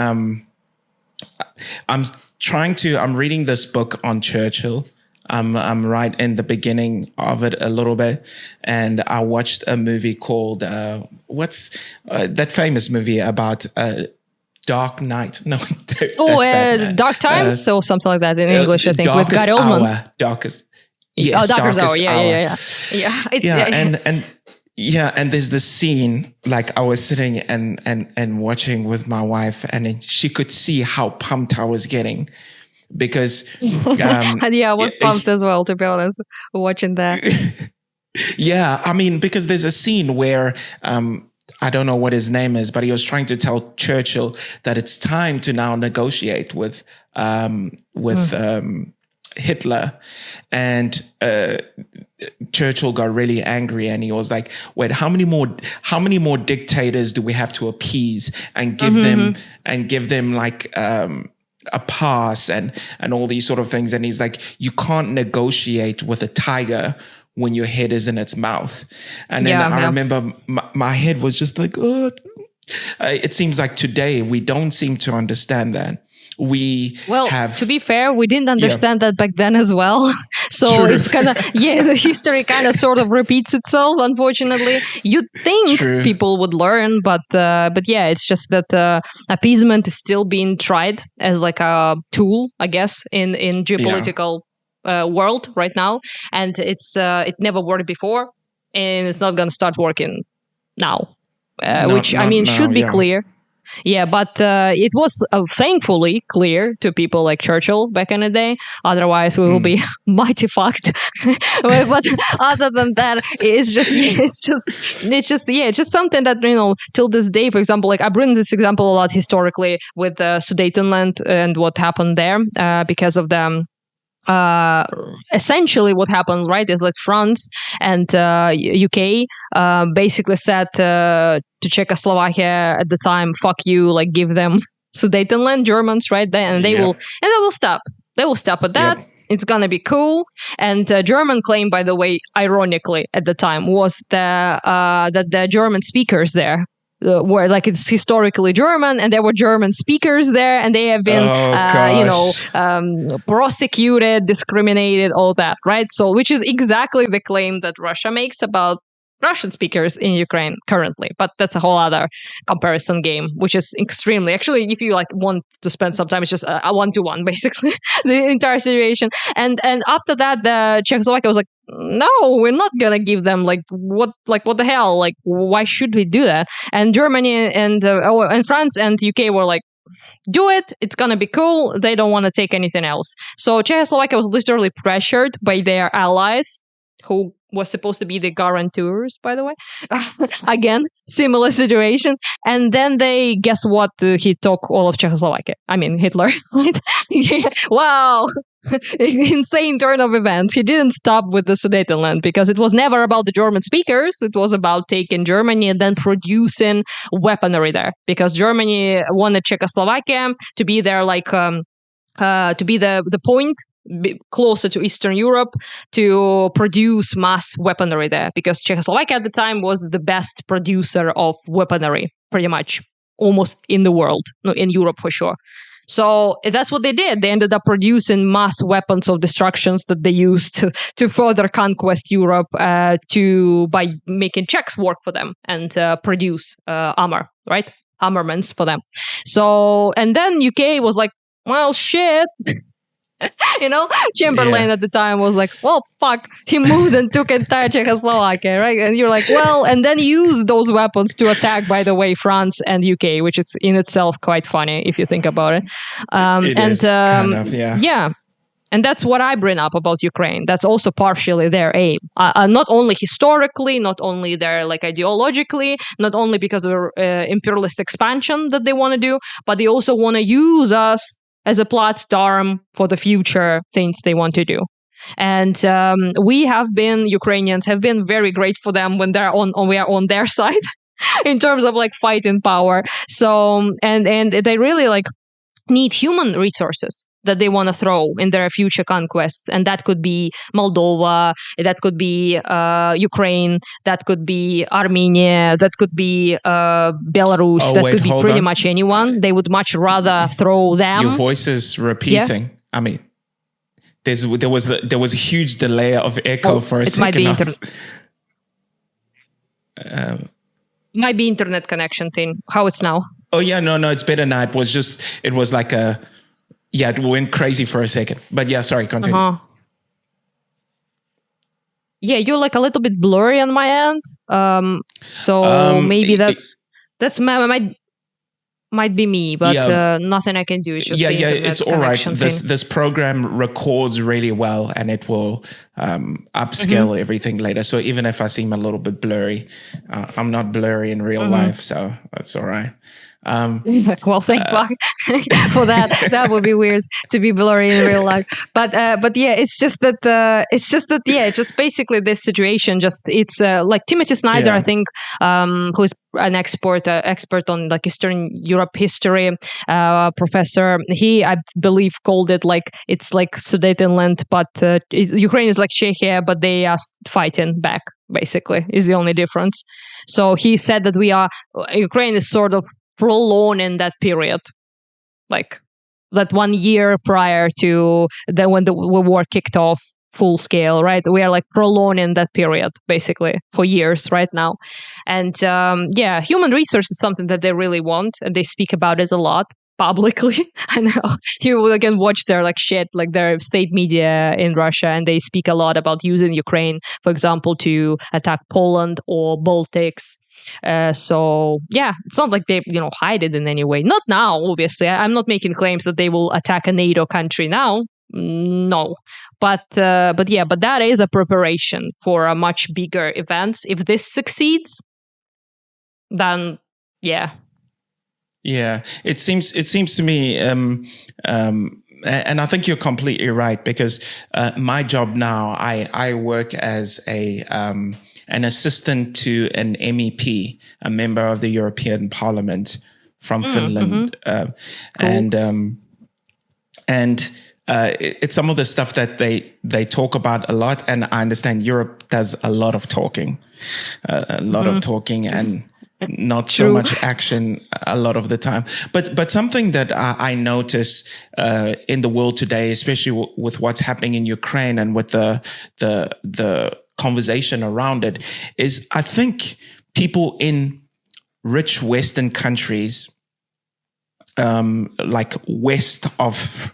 I'm reading this book on Churchill. I'm right in the beginning of it a little bit, and I watched a movie called what's that famous movie about Dark Knight? No, Dark Times or something like that in English. I think with Gary Oldman. Darkest Darkest Hour. Yeah. And there's this scene, like I was sitting and watching with my wife, and she could see how pumped I was getting because I was pumped as well, to be honest, watching that. Yeah, I mean, because there's a scene where I don't know what his name is, but he was trying to tell Churchill that it's time to now negotiate with Hitler, and Churchill got really angry, and he was like, "Wait, how many more dictators do we have to appease and give them like a pass and all these sort of things?" And he's like, "You can't negotiate with a tiger when your head is in its mouth." And then I remember my head was just like, "Oh." It seems like today we don't seem to understand that. To be fair, we didn't understand that back then as well. So True. It's kind of, the history kind of sort of repeats itself, unfortunately. You'd think people would learn, but it's just that appeasement is still being tried as like a tool, I guess, in geopolitical world right now. And it never worked before, and it's not going to start working now, should be clear. Yeah, but it was thankfully clear to people like Churchill back in the day. Otherwise, we will be mighty fucked. But other than that, it's just something that, till this day, for example, like I bring this example a lot historically with Sudetenland and what happened there because of them. Essentially what happened, right, is that France and UK basically said to Czechoslovakia at the time, "Fuck you," like give them Sudetenland, Germans, right? They will stop. They will stop at that. Yep. It's gonna be cool. And German claim, by the way, ironically at the time, was that the German speakers there were like, it's historically German, and there were German speakers there, and they have been, prosecuted, discriminated, all that, right? So, which is exactly the claim that Russia makes about Russian speakers in Ukraine currently, but that's a whole other comparison game, which is extremely, actually, if you like want to spend some time, it's just a 1-to-1 basically, the entire situation. And after that, the Czechoslovakia was like, "No, we're not gonna give them what the hell? Like, why should we do that?" And Germany and France and UK were like, "Do it. It's gonna be cool." They don't want to take anything else. So Czechoslovakia was literally pressured by their allies, who was supposed to be the guarantors, by the way. Again, similar situation. And then guess what? He took all of Czechoslovakia. I mean, Hitler. Right? Wow. insane turn of events. He didn't stop with the Sudetenland because it was never about the German speakers. It was about taking Germany and then producing weaponry there, because Germany wanted Czechoslovakia to be there, like to be the point closer to Eastern Europe to produce mass weaponry there, because Czechoslovakia at the time was the best producer of weaponry, pretty much almost in the world, no, in Europe for sure. So that's what they did. They ended up producing mass weapons of destructions that they used to further conquest Europe by making Czechs work for them and produce armor, right? Armaments for them. So, and then UK was like, well, shit. Chamberlain at the time was like, well, fuck. He moved and took entire Czechoslovakia, right? And you're like, well, and then he used those weapons to attack, by the way, France and UK, which is in itself quite funny if you think about it. Yeah. And that's what I bring up about Ukraine. That's also partially their aim. Not only historically, not only their ideologically, not only because of imperialist expansion that they want to do, but they also want to use us as a platform for the future things they want to do. And Ukrainians have been very great for them when we are on their side in terms of fighting power. So, and they really need human resources that they want to throw in their future conquests. And that could be Moldova, that could be Ukraine, that could be Armenia, that could be Belarus, could be pretty much anyone. They would much rather throw them. Your voice is repeating. Yeah. I mean, there was a huge delay of echo for a second. It might be internet. Might be internet connection thing. How it's now? Oh yeah, no, it's better now. It was like it went crazy for a second. But yeah, sorry, continue. Uh-huh. Yeah, you're a little bit blurry on my end. So maybe that's might be me, but nothing I can do. It's just it's all right. This program records really well, and it will upscale everything later. So even if I seem a little bit blurry, I'm not blurry in real life, so that's all right. Well, thank fuck for that. That would be weird to be blurry in real life. But yeah, it's just just basically this situation. It's like Timothy Snyder, I think, who is an expert on Eastern Europe history, professor. He, I believe, called it it's like Sudetenland, but Ukraine is like Czechia, but they are fighting back. Basically, is the only difference. So he said that Ukraine is sort of prolonging that period, that 1 year prior to when the war kicked off full scale, right? We are prolonging that period basically for years right now. And human resource is something that they really want, and they speak about it a lot publicly. I know you can watch their their state media in Russia, and they speak a lot about using Ukraine, for example, to attack Poland or Baltics. So yeah, it's not like they hide it in any way. Not now, obviously. I'm not making claims that they will attack a NATO country now. No, but that is a preparation for a much bigger events. If this succeeds, then yeah. Yeah, it seems to me, and I think you're completely right, because my job now, I work as an assistant to an MEP, a member of the European Parliament from Finland, cool. and it's some of the stuff that they talk about a lot, and I understand Europe does a lot of talking, and not so much action a lot of the time. But something that I notice in the world today, especially with what's happening in Ukraine and with the conversation around it, is I think people in rich Western countries, west of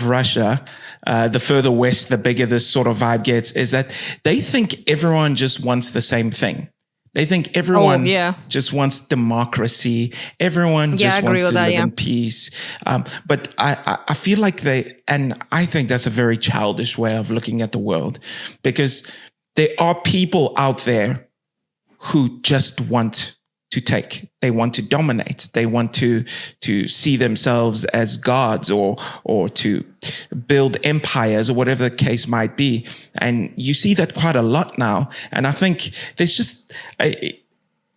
Russia, the further west, the bigger this sort of vibe gets, is that they think everyone just wants the same thing. They think everyone just wants democracy. Everyone just wants to live in peace. But I feel like and I think that's a very childish way of looking at the world, because there are people out there who just want to take. They want to dominate. They want to see themselves as gods or to build empires or whatever the case might be. And you see that quite a lot now. And I think there's just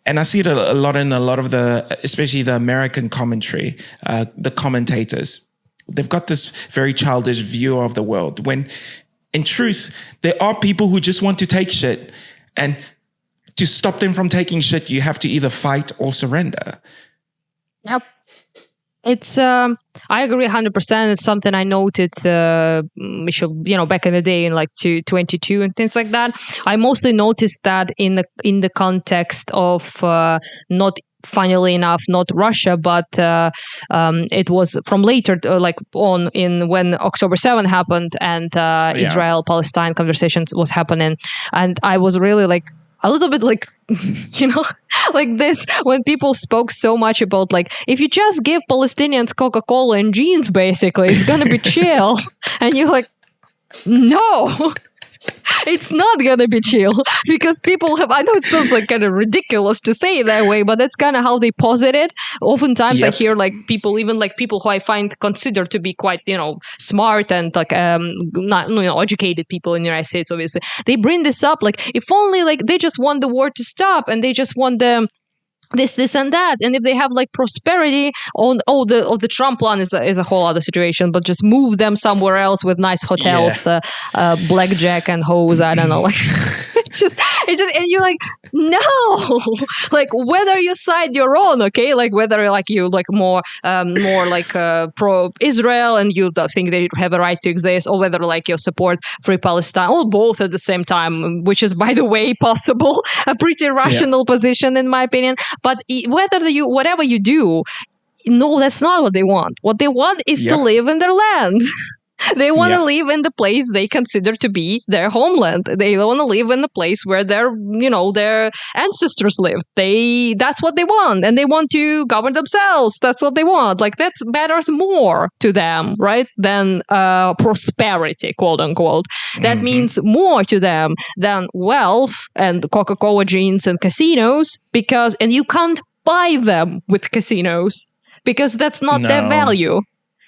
and I see it a lot in a lot of especially the American commentary, the commentators. They've got this very childish view of the world when in truth, there are people who just want to take shit, and to stop them from taking shit, you have to either fight or surrender. Yep. It's, I agree 100%. It's something I noted, back in the day in like 2022 and things like that. I mostly noticed that in the context of, not funnily enough, not Russia, but it was from later, when October 7 happened and Israel-Palestine conversations was happening. And I was really like, a little bit like, like this, when people spoke so much about like, if you just give Palestinians Coca-Cola and jeans, basically, it's going to be chill. And you're like, no, it's not going to be chill, because people I know it sounds like kind of ridiculous to say it that way, but that's kind of how they posit it. Oftentimes I hear like people, even like people who I find considered to be quite, smart and like, not, educated people in the United States, obviously, they bring this up like, if only like they just want the war to stop and they just want this and that, and if they have like prosperity on the Trump plan is a whole other situation, but just move them somewhere else with nice hotels, blackjack and hoes, I don't know, like it's just and you're like, no, like whether you side you're on, okay, like whether like you like more like pro Israel and you think they have a right to exist, or whether like you support free Palestine, or both at the same time, which is by the way possible, a pretty rational position in my opinion. But whatever you do, no, that's not what they want. What they want is to live in their land. They want to live in the place they consider to be their homeland. They want to live in the place where their ancestors lived. That's what they want, and they want to govern themselves. That's what they want. Like that matters more to them, right, than prosperity, quote unquote. That means more to them than wealth and Coca-Cola jeans and casinos, and you can't buy them with casinos because that's not their value.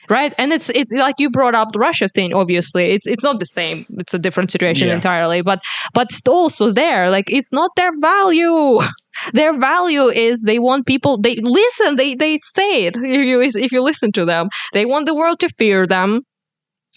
Right. And it's like you brought up the Russia thing, obviously. It's not the same. It's a different situation entirely. But also there, like it's not their value. Their value is they want people, they listen, they say it if you listen to them. They want the world to fear them.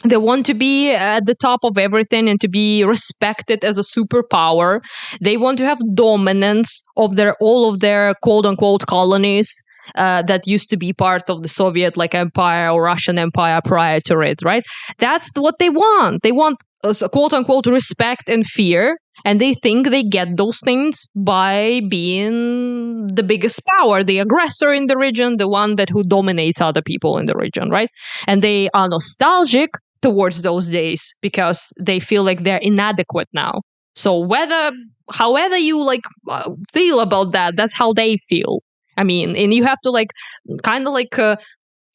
They want to be at the top of everything and to be respected as a superpower. They want to have dominance of all of their quote unquote colonies. That used to be part of the Soviet empire or Russian empire prior to it, right? That's what they want. They want quote unquote respect and fear, and they think they get those things by being the biggest power, the aggressor in the region, the one who dominates other people in the region, right? And they are nostalgic towards those days because they feel like they're inadequate now. So however you feel about that, that's how they feel. I mean, and you have to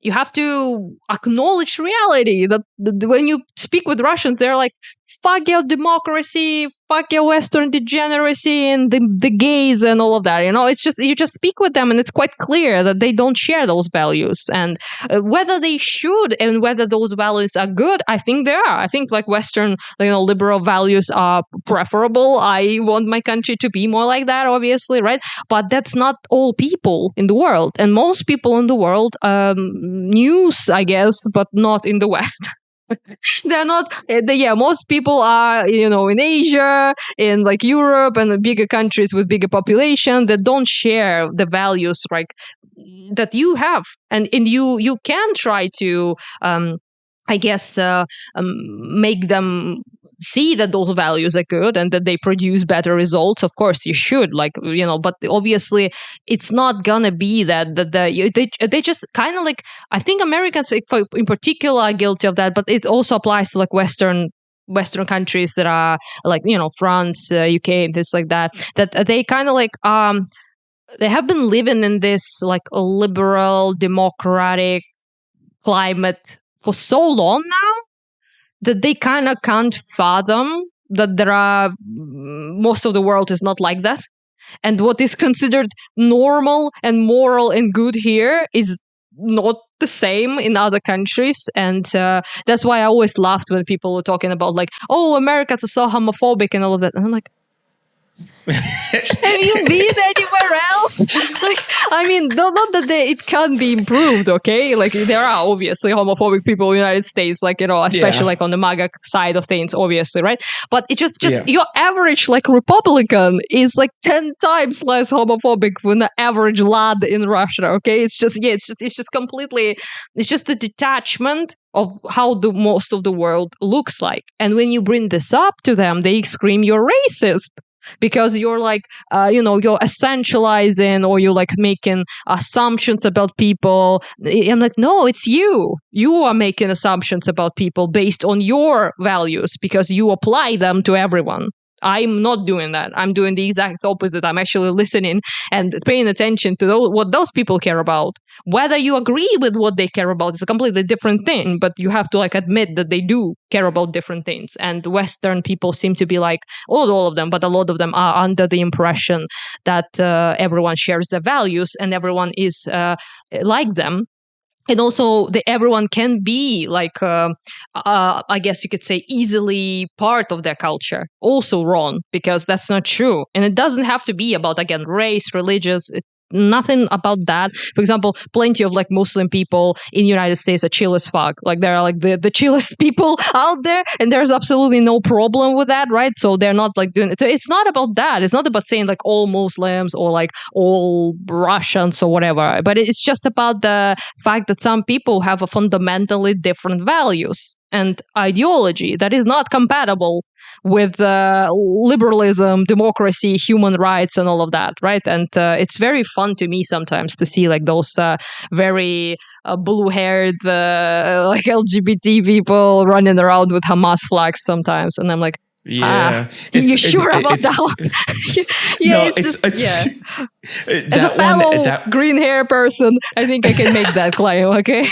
you have to acknowledge reality that when you speak with Russians, they're like, fuck your democracy, fuck your Western degeneracy and the gays and all of that. It's just, you just speak with them and it's quite clear that they don't share those values. And whether they should and whether those values are good, I think they are. I think Western, liberal values are preferable. I want my country to be more like that, obviously, right? But that's not all people in the world. And most people in the world, news, I guess, but not in the West. They're not. Most people are, in Asia, in Europe, and the bigger countries with bigger population that don't share the values that you have, and you can try to, make them see that those values are good and that they produce better results. Of course, you should, but obviously, it's not gonna be that they just kind of I think Americans in particular are guilty of that, but it also applies to Western countries that are France, UK, and things like that. That they kind of they have been living in this a liberal democratic climate for so long now that they kind of can't fathom that most of the world is not like that. And what is considered normal and moral and good here is not the same in other countries. And that's why I always laughed when people were talking about like, oh, Americans are so homophobic and all of that. And I'm like, have you been anywhere else? Like, I mean, not that it can be improved, okay? Like, there are obviously homophobic people in the United States, like, especially like on the MAGA side of things, obviously, right? But it just your average like Republican is like 10 times less homophobic than the average lad in Russia, okay? It's just completely, it's just the detachment of how the most of the world looks like. And when you bring this up to them, they scream, you're racist. Because you're like, you're essentializing or you're like making assumptions about people. I'm like, no, it's you. You are making assumptions about people based on your values because you apply them to everyone. I'm not doing that. I'm doing the exact opposite. I'm actually listening and paying attention to what those people care about. Whether you agree with what they care about is a completely different thing, but you have to like admit that they do care about different things. And Western people seem to be like, not all of them, but a lot of them are under the impression that everyone shares their values and everyone is like them. And also, everyone can be like, I guess you could say, easily part of their culture. Also wrong, because that's not true. And it doesn't have to be about, again, race, religious. Nothing about that. For example, plenty of like Muslim people in the United States are chill as fuck. Like there are like the chillest people out there, and there's absolutely no problem with that, right? So they're not like doing it. So it's not about that. It's not about saying like all Muslims or like all Russians or whatever. But it's just about the fact that some people have a fundamentally different values and ideology that is not compatible with liberalism, democracy, human rights, and all of that, right? And it's very fun to me sometimes to see like those very blue-haired like LGBT people running around with Hamas flags sometimes, and I'm like, you sure about that one? Yeah, no, it's just As a fellow green hair person, I think I can make that claim. Okay.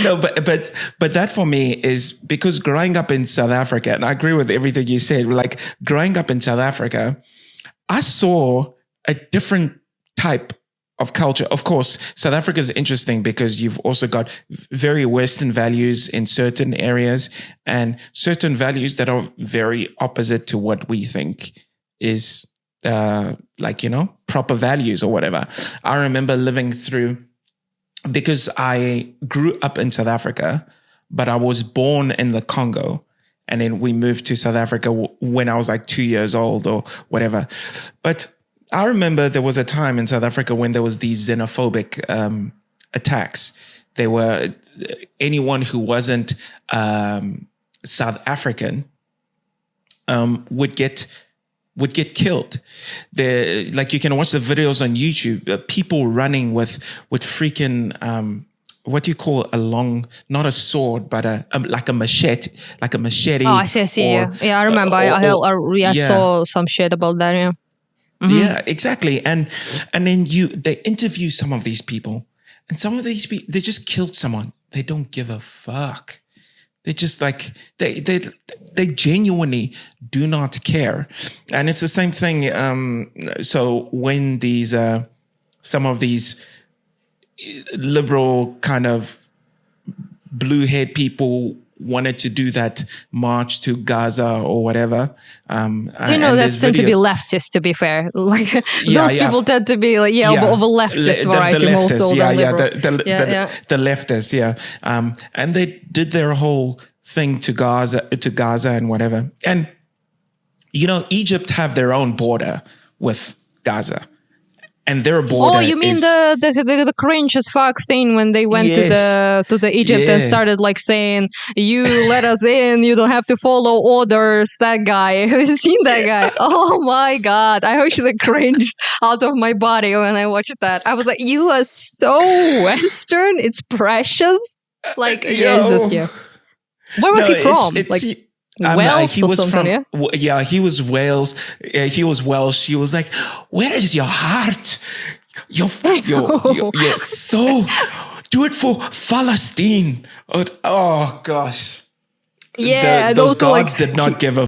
No, but that for me is because growing up in South Africa, and I agree with everything you said. Like growing up in South Africa, I saw a different type of culture. Of course, South Africa is interesting because you've also got very Western values in certain areas and certain values that are very opposite to what we think is proper values or whatever. I remember living through, because I grew up in South Africa, but I was born in the Congo. And then we moved to South Africa when I was like 2 years old or whatever. But I remember there was a time in South Africa when there was these xenophobic attacks. There were anyone who wasn't South African would get killed. Like you can watch the videos on YouTube, people running with freaking what do you call not a sword, but like a machete. Oh, I see. Yeah, I remember. I saw some shit about that. Yeah. Mm-hmm. Yeah, exactly. And then they interview some of these people, and some of these people, they just killed someone. They don't give a fuck. They just like, they genuinely do not care. And it's the same thing. So when some of these liberal kind of blue-haired people wanted to do that march to Gaza or whatever. That's tend to be leftist, to be fair. Like those people tend to be like, of a leftist variety more so than liberal. The leftist, yeah. And they did their whole thing to Gaza and whatever. And, Egypt have their own border with Gaza. And their border. Oh, you mean the cringe as fuck thing when they went to the Egypt and started like saying, "You let us in, you don't have to follow orders." That guy, have you seen that guy? Oh my god, I actually cringed out of my body when I watched that. I was like, "You are so Western, it's precious." Like, Where was he from? Wales he was from, he was Wales. He was Welsh. He was like, "Where is your heart? You're so do it for Palestine." Oh gosh. Yeah, those gods did not give a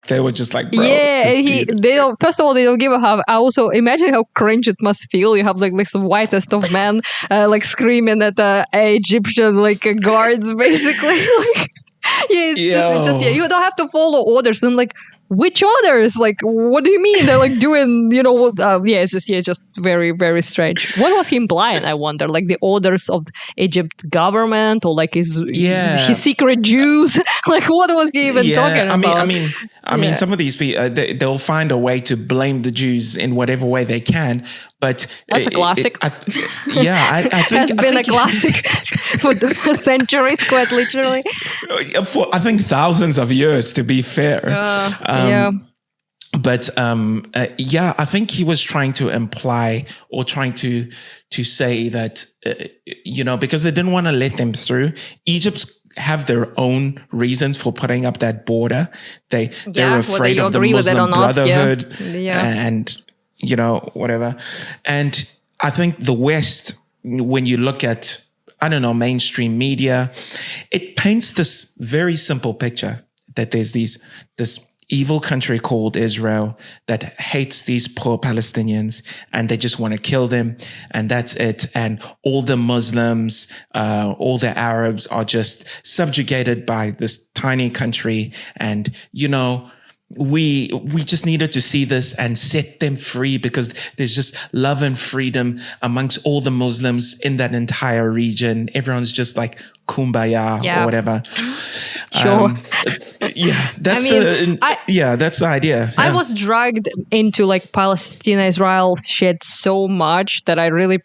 They were just like, bro, yeah, this dude. they don't. First of all, they don't give a half. I also imagine how cringe it must feel. You have like some whitest of men, like screaming at the Egyptian guards, basically. Like, yeah, it's just you don't have to follow orders. And like, which orders? Like, what do you mean? They're like doing, it's just very, very strange. What was he implying? I wonder, like the orders of Egypt government or like his secret Jews? Like, what was he even talking about? I mean, some of these people, they'll find a way to blame the Jews in whatever way they can. But that's a classic. I think has been a classic for centuries, quite literally. For I think thousands of years, to be fair. But I think he was trying to imply or trying to say that because they didn't want to let them through. Egypt's have their own reasons for putting up that border. They're afraid of the Muslim Brotherhood and whatever. And I think the West, when you look at, I don't know, mainstream media, it paints this very simple picture that there's this evil country called Israel that hates these poor Palestinians and they just want to kill them. And that's it. And all the Muslims, all the Arabs are just subjugated by this tiny country. And, we just needed to see this and set them free because there's just love and freedom amongst all the Muslims in that entire region. Everyone's just like kumbaya or whatever. Sure. That's the idea. I was dragged into like Palestine-Israel shit so much that I really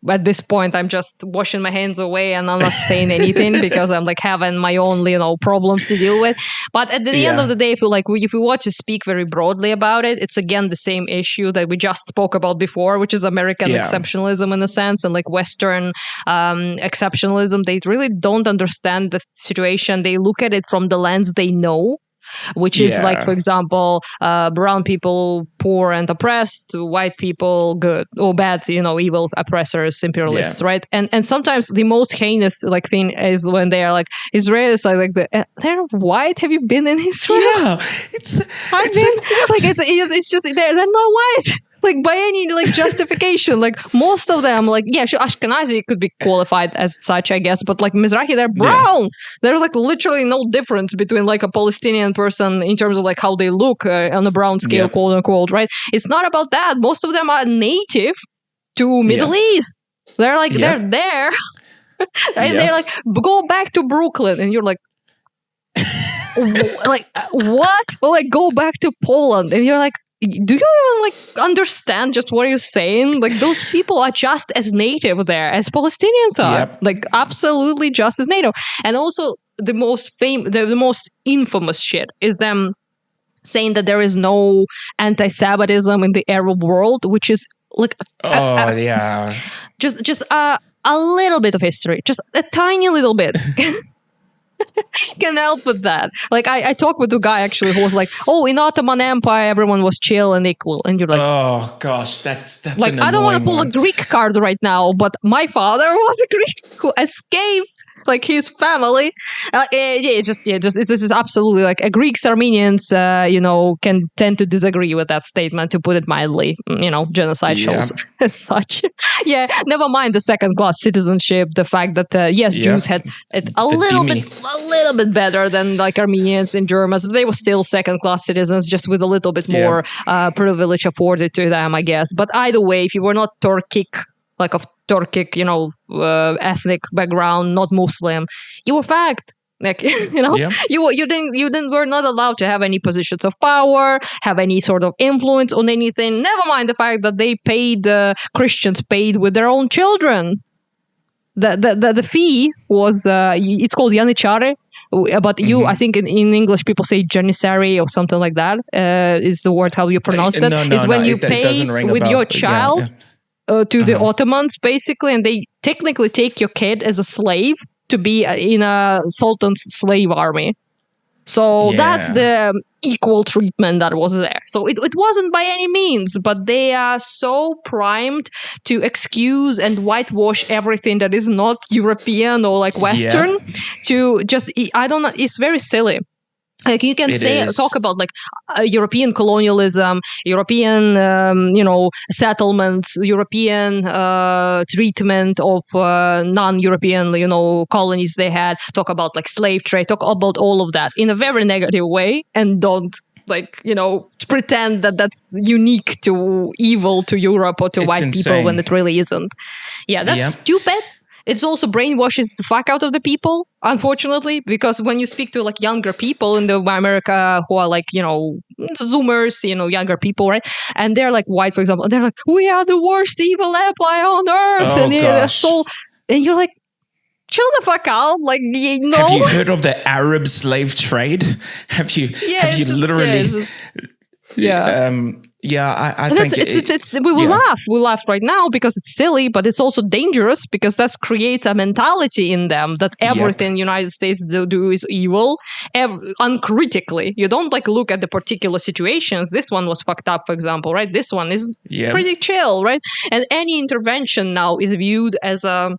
at this point I'm just washing my hands away and I'm not saying anything because I'm like having my own problems to deal with. But at the end of the day, if we want to speak very broadly about it, it's again the same issue that we just spoke about before, which is American exceptionalism in a sense, and like Western exceptionalism. They really don't understand the situation. They look at it from the lens they know, which is like, for example, brown people poor and oppressed, white people good or bad, evil oppressors, imperialists, right? And sometimes the most heinous thing is when they are like Israelis are like they're white. Have you been in Israel? Yeah, it's just they're not white. Like by any justification, most of them, sure, Ashkenazi could be qualified as such, I guess, but Mizrahi, they're brown. There's literally no difference between a Palestinian person in terms of how they look on a brown scale, quote unquote, right? It's not about that. Most of them are native to Middle East. They're they're there, and they're go back to Brooklyn, and you're like. What? Or go back to Poland, and you're like. Do you even understand just what you're saying? Those people are just as native there as Palestinians are. Absolutely just as native. And also the most the most infamous shit is them saying that there is no anti-Semitism in the Arab world, which is just a little bit of history, just a tiny little bit. Can help with that. I talked with a guy actually who was like, "Oh, in Ottoman Empire, everyone was chill and equal," and you're like, "Oh gosh, that's an I don't want to pull one. a Greek card right now, but my father was a Greek who escaped." His family, it's just absolutely Greeks, Armenians, can tend to disagree with that statement, to put it mildly. Genocide shows as such. Never mind the second-class citizenship, the fact that Jews had it a little bit better than Armenians and Germans. They were still second-class citizens, just with a little bit more privilege afforded to them, I guess. But either way, if you were not Turkic. Of Turkic, ethnic background, not Muslim, you were fagged. You were not allowed to have any positions of power, have any sort of influence on anything. Never mind the fact that they paid Christians paid with their own children. The fee was it's called Yannichare. But I think in English people say janissary or something like that. Is the word how you pronounce that? Is when you pay with your child. To the Ottomans, basically, and they technically take your kid as a slave to be in a sultan's slave army. So that's the equal treatment that was there. So it wasn't by any means, but they are so primed to excuse and whitewash everything that is not European or Western to just, I don't know, it's very silly. Like you can talk about like European colonialism, European, settlements, European treatment of non-European, colonies they had. Talk about like slave trade. Talk about all of that in a very negative way, and don't pretend that that's unique to evil to Europe or to white people when it really isn't. Yeah, that's stupid. It also brainwashes the fuck out of the people, unfortunately, because when you speak to like younger people in America who are like, Zoomers, younger people, right? And they're like white, for example, they're like, we are the worst evil empire on earth. And you're like, chill the fuck out. Like, Have you heard of the Arab slave trade? Have you literally... I think we will laugh. We laugh right now because it's silly, but it's also dangerous because that creates a mentality in them that everything United States do is evil, uncritically. You don't like look at the particular situations. This one was fucked up, for example, right? This one is pretty chill, right? And any intervention now is viewed as a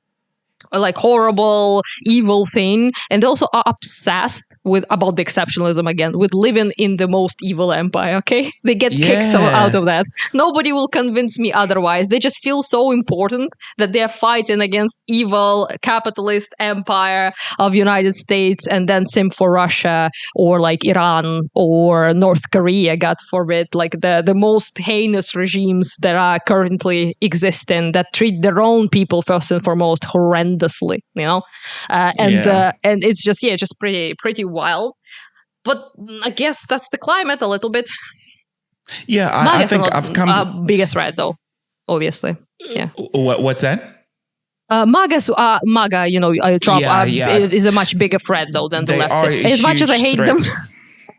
like horrible, evil thing, and they also are obsessed about the exceptionalism again, with living in the most evil empire. Okay, they get kicks out of that. Nobody will convince me otherwise. They just feel so important that they are fighting against evil capitalist empire of United States, and then same for Russia or like Iran or North Korea, God forbid, like the most heinous regimes that are currently existing that treat their own people first and foremost horrendously, and it's just pretty wild. But I guess that's the climate a little bit. I think I've come a bigger threat though, obviously. What's that? MAGA, Trump is a much bigger threat though than the leftists. As much as I hate them.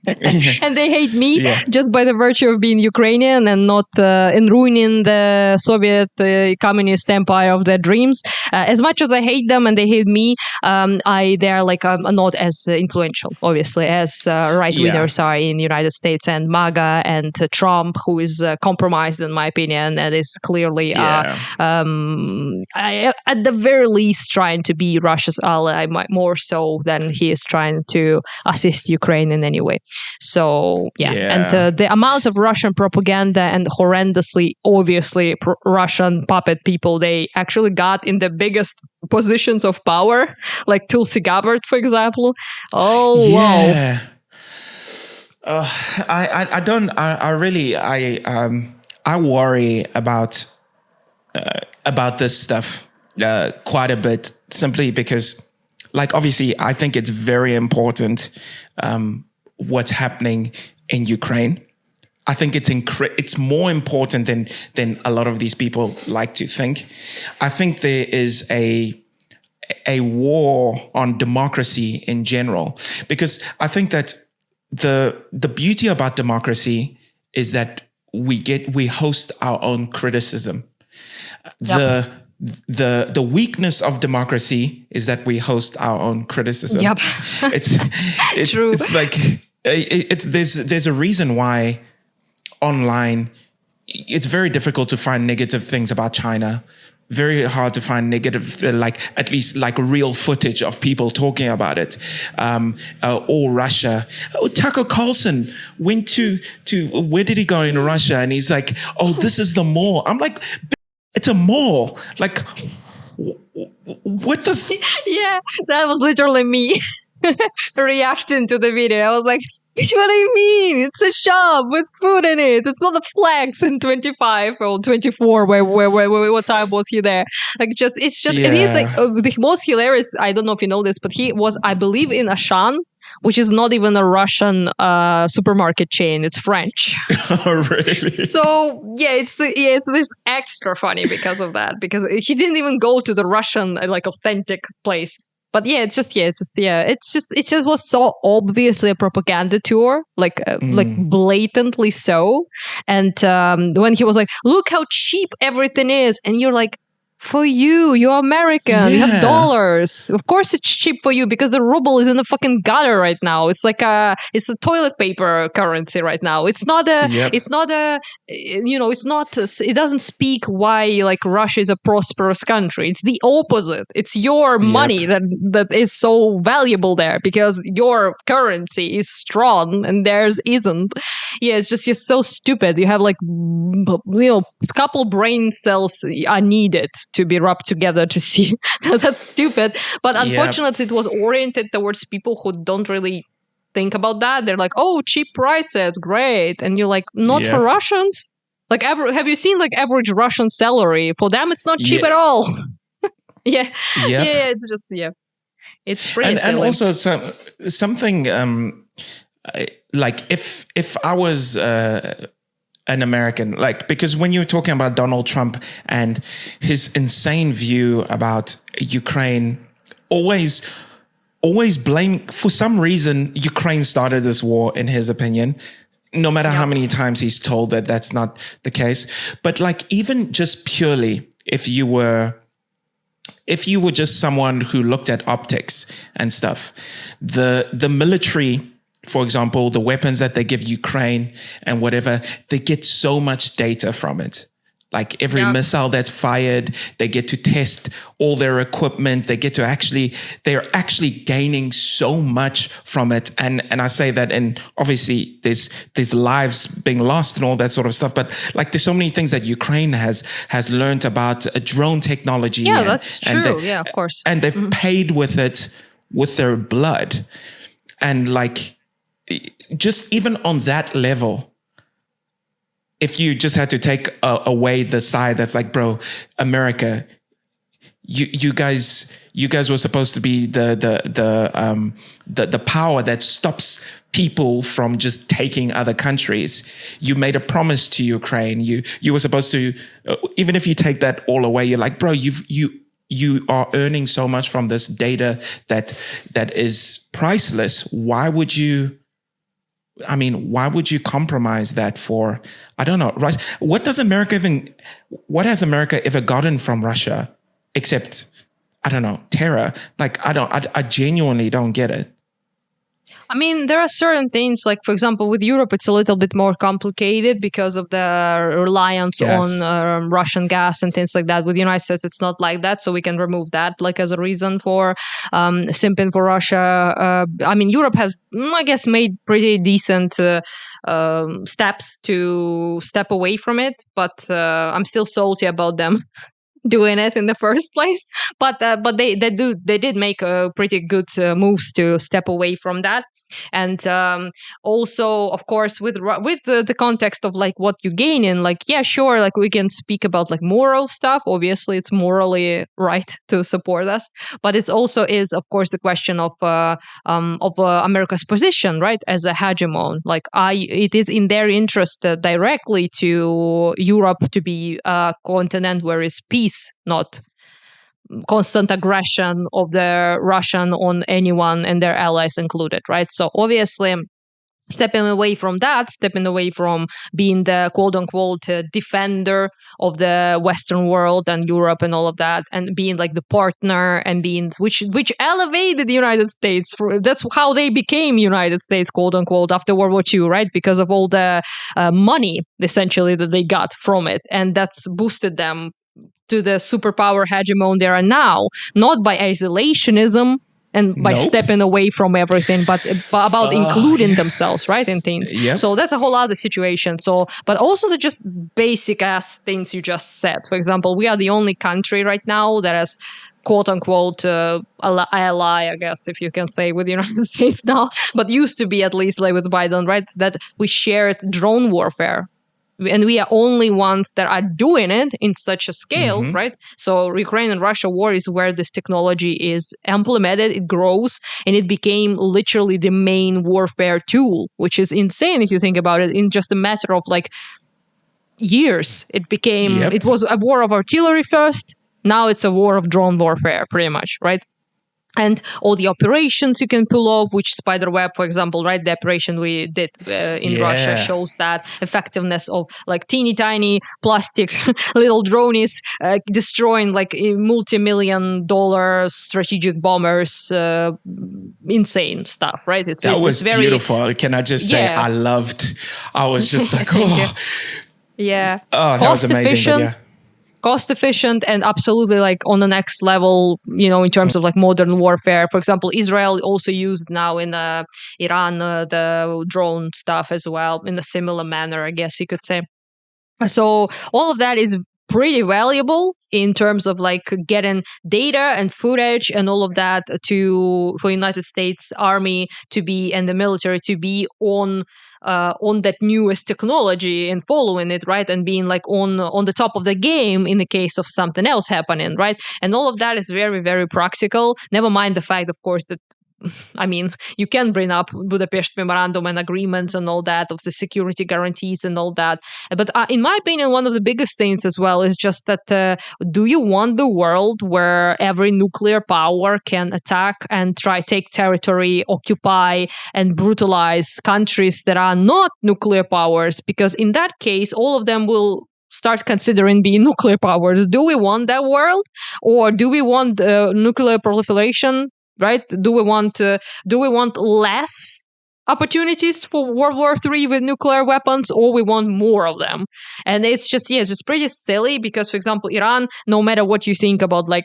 And they hate me just by the virtue of being Ukrainian and not in ruining the Soviet communist empire of their dreams. As much as I hate them and they hate me, they're like not as influential, obviously, as right wingers are in the United States, and MAGA and Trump, who is compromised in my opinion, and is clearly at the very least trying to be Russia's ally, more so than he is trying to assist Ukraine in any way. So and the amounts of Russian propaganda and horrendously obviously Russian puppet people they actually got in the biggest positions of power, like Tulsi Gabbard, for example. Wow. I worry about this stuff quite a bit, simply because, like, obviously I think it's very important what's happening in Ukraine. I think it's more important than a lot of these people like to think. I think there is a war on democracy in general, because I think that the beauty about democracy is that we host our own criticism. The weakness of democracy is that we host our own criticism. It's true. It's like there's a reason why online it's very difficult to find negative things about China. Very hard to find negative, at least real footage of people talking about it, or Russia. Tucker Carlson went to where did he go in Russia? And he's like, "Oh, this is the mall." I'm like, "It's a mall." Like, what does? Yeah, that was literally me reacting to the video. I was like, what do you mean? It's a shop with food in it. It's not a flags in 25 or 24. Where what time was he there? Like, it is like the most hilarious. I don't know if you know this, but he was, I believe, in Ashan, which is not even a Russian supermarket chain. It's French. Oh, really? So it's this extra funny because of that, because he didn't even go to the Russian authentic place. But it just was so obviously a propaganda tour, like blatantly so. And when he was like, "Look how cheap everything is," and you're like, for you. You're American. You have dollars. Of course it's cheap for you because the ruble is in the fucking gutter right now. It's like it's a toilet paper currency right now. It's not a, it's not a, it's not, it doesn't speak why like Russia is a prosperous country. It's the opposite. It's your money that is so valuable there because your currency is strong and theirs isn't. Yeah, it's just, you're so stupid. You have like, a couple brain cells are needed to be rubbed together to see. That's stupid. But unfortunately, it was oriented towards people who don't really think about that. They're like, oh, cheap prices, great. And you're like, not for Russians. Like, have you seen like average Russian salary? For them, it's not cheap at all. It's just, it's pretty silly. And also something like if I was an American, like, because when you're talking about Donald Trump and his insane view about Ukraine, always blame, for some reason, Ukraine started this war in his opinion, no matter how many times he's told that that's not the case. But like, even just purely, if you were just someone who looked at optics and stuff, the military, for example, the weapons that they give Ukraine and whatever, they get so much data from it. Like every missile that's fired, they get to test all their equipment. They get to they're actually gaining so much from it. And I say that, and obviously there's lives being lost and all that sort of stuff. But like, there's so many things that Ukraine has learned about drone technology. Yeah, that's true. Of course. And they've paid with it with their blood. And like, just even on that level, if you just had to take away the side that's like, bro, America, you guys were supposed to be the power that stops people from just taking other countries. You made a promise to Ukraine. You were supposed to, even if you take that all away, you're like, bro, you are earning so much from this data that is priceless. Why would you compromise that for, I don't know, Russia? What has America ever gotten from Russia except, I don't know, terror? Like, I genuinely don't get it. I mean, there are certain things, like, for example, with Europe, it's a little bit more complicated because of the reliance on Russian gas and things like that. With the United States, it's not like that. So we can remove that, like, as a reason for simping for Russia. I mean, Europe has, I guess, made pretty decent steps to step away from it. But I'm still salty about them doing it in the first place, but they did make pretty good moves to step away from that. And also, of course, with the context of like what you gain in, like, yeah, sure, like we can speak about like moral stuff. Obviously, it's morally right to support us, but it's also is, of course, the question of America's position, right, as a hegemon. Like, it is in their interest directly to Europe to be a continent where is peace, not constant aggression of the Russian on anyone and their allies included, right? So obviously, stepping away from that, stepping away from being the quote-unquote defender of the Western world and Europe and all of that, and being like the partner, and being which elevated the United States. That's how they became United States, quote-unquote, after World War II, right? Because of all the money, essentially, that they got from it. And that's boosted them to the superpower hegemon they are now, not by isolationism and by stepping away from everything, but about including themselves, right, in things. Yep. So that's a whole other situation. So, but also the just basic ass things you just said. For example, we are the only country right now that has quote unquote ally, I guess, if you can say, with the United States now, but used to be, at least like with Biden, right, that we shared drone warfare. And we are only ones that are doing it in such a scale, right? So Ukraine and Russia war is where this technology is implemented, it grows, and it became literally the main warfare tool, which is insane if you think about it. In just a matter of like years, it became, it was a war of artillery first, now it's a war of drone warfare, pretty much, right? and all the operations you can pull off, which Spiderweb, for example, right? The operation we did in Russia shows that effectiveness of like teeny tiny plastic little drones destroying like multi-million-dollar strategic bombers, insane stuff, right? It's very beautiful. Can I just say, I was just like, oh, yeah. Oh, that was amazing. Cost efficient and absolutely like on the next level, in terms of like modern warfare. For example, Israel also used now in Iran the drone stuff as well in a similar manner, I guess you could say. So all of that is pretty valuable in terms of like getting data and footage and all of that for United States Army to be and the military to be on that newest technology and following it, right, and being like on the top of the game in the case of something else happening, right, and all of that is very, very practical. Never mind the fact, of course, that you can bring up Budapest Memorandum and agreements and all that of the security guarantees and all that. But in my opinion, one of the biggest things as well is just that do you want the world where every nuclear power can attack and take territory, occupy and brutalize countries that are not nuclear powers? Because in that case, all of them will start considering being nuclear powers. Do we want that world? Or do we want nuclear proliferation? Right? Do we want less opportunities for World War III with nuclear weapons, or we want more of them? And it's just pretty silly because, for example, Iran, no matter what you think about like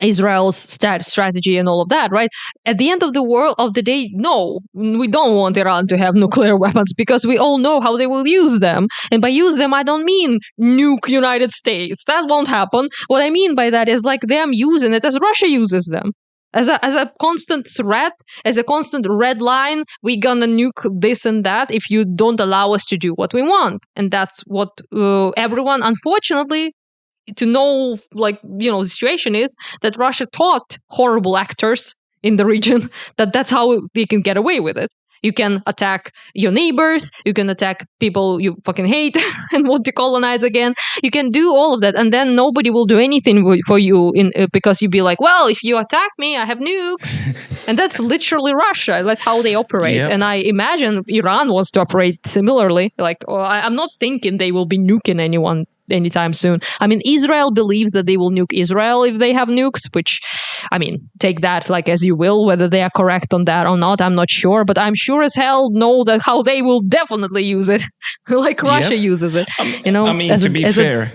Israel's strategy and all of that, right? At the end of the day, no, we don't want Iran to have nuclear weapons because we all know how they will use them. And by use them, I don't mean nuke United States. That won't happen. What I mean by that is like them using it as Russia uses them. As a constant threat, as a constant red line, we're gonna nuke this and that if you don't allow us to do what we want. And that's what everyone, unfortunately, to know, like, the situation is that Russia taught horrible actors in the region that's how they can get away with it. You can attack your neighbors. You can attack people you fucking hate and want to colonize again. You can do all of that, and then nobody will do anything for you because you'd be like, well, if you attack me, I have nukes. And that's literally Russia. That's how they operate. Yep. And I imagine Iran wants to operate similarly. Like, I'm not thinking they will be nuking anyone anytime soon. I mean, Israel believes that they will nuke Israel if they have nukes, which, I mean, take that like as you will, whether they are correct on that or not, I'm not sure, but I'm sure as hell know that how they will definitely use it, like Russia uses it. I mean, to be fair,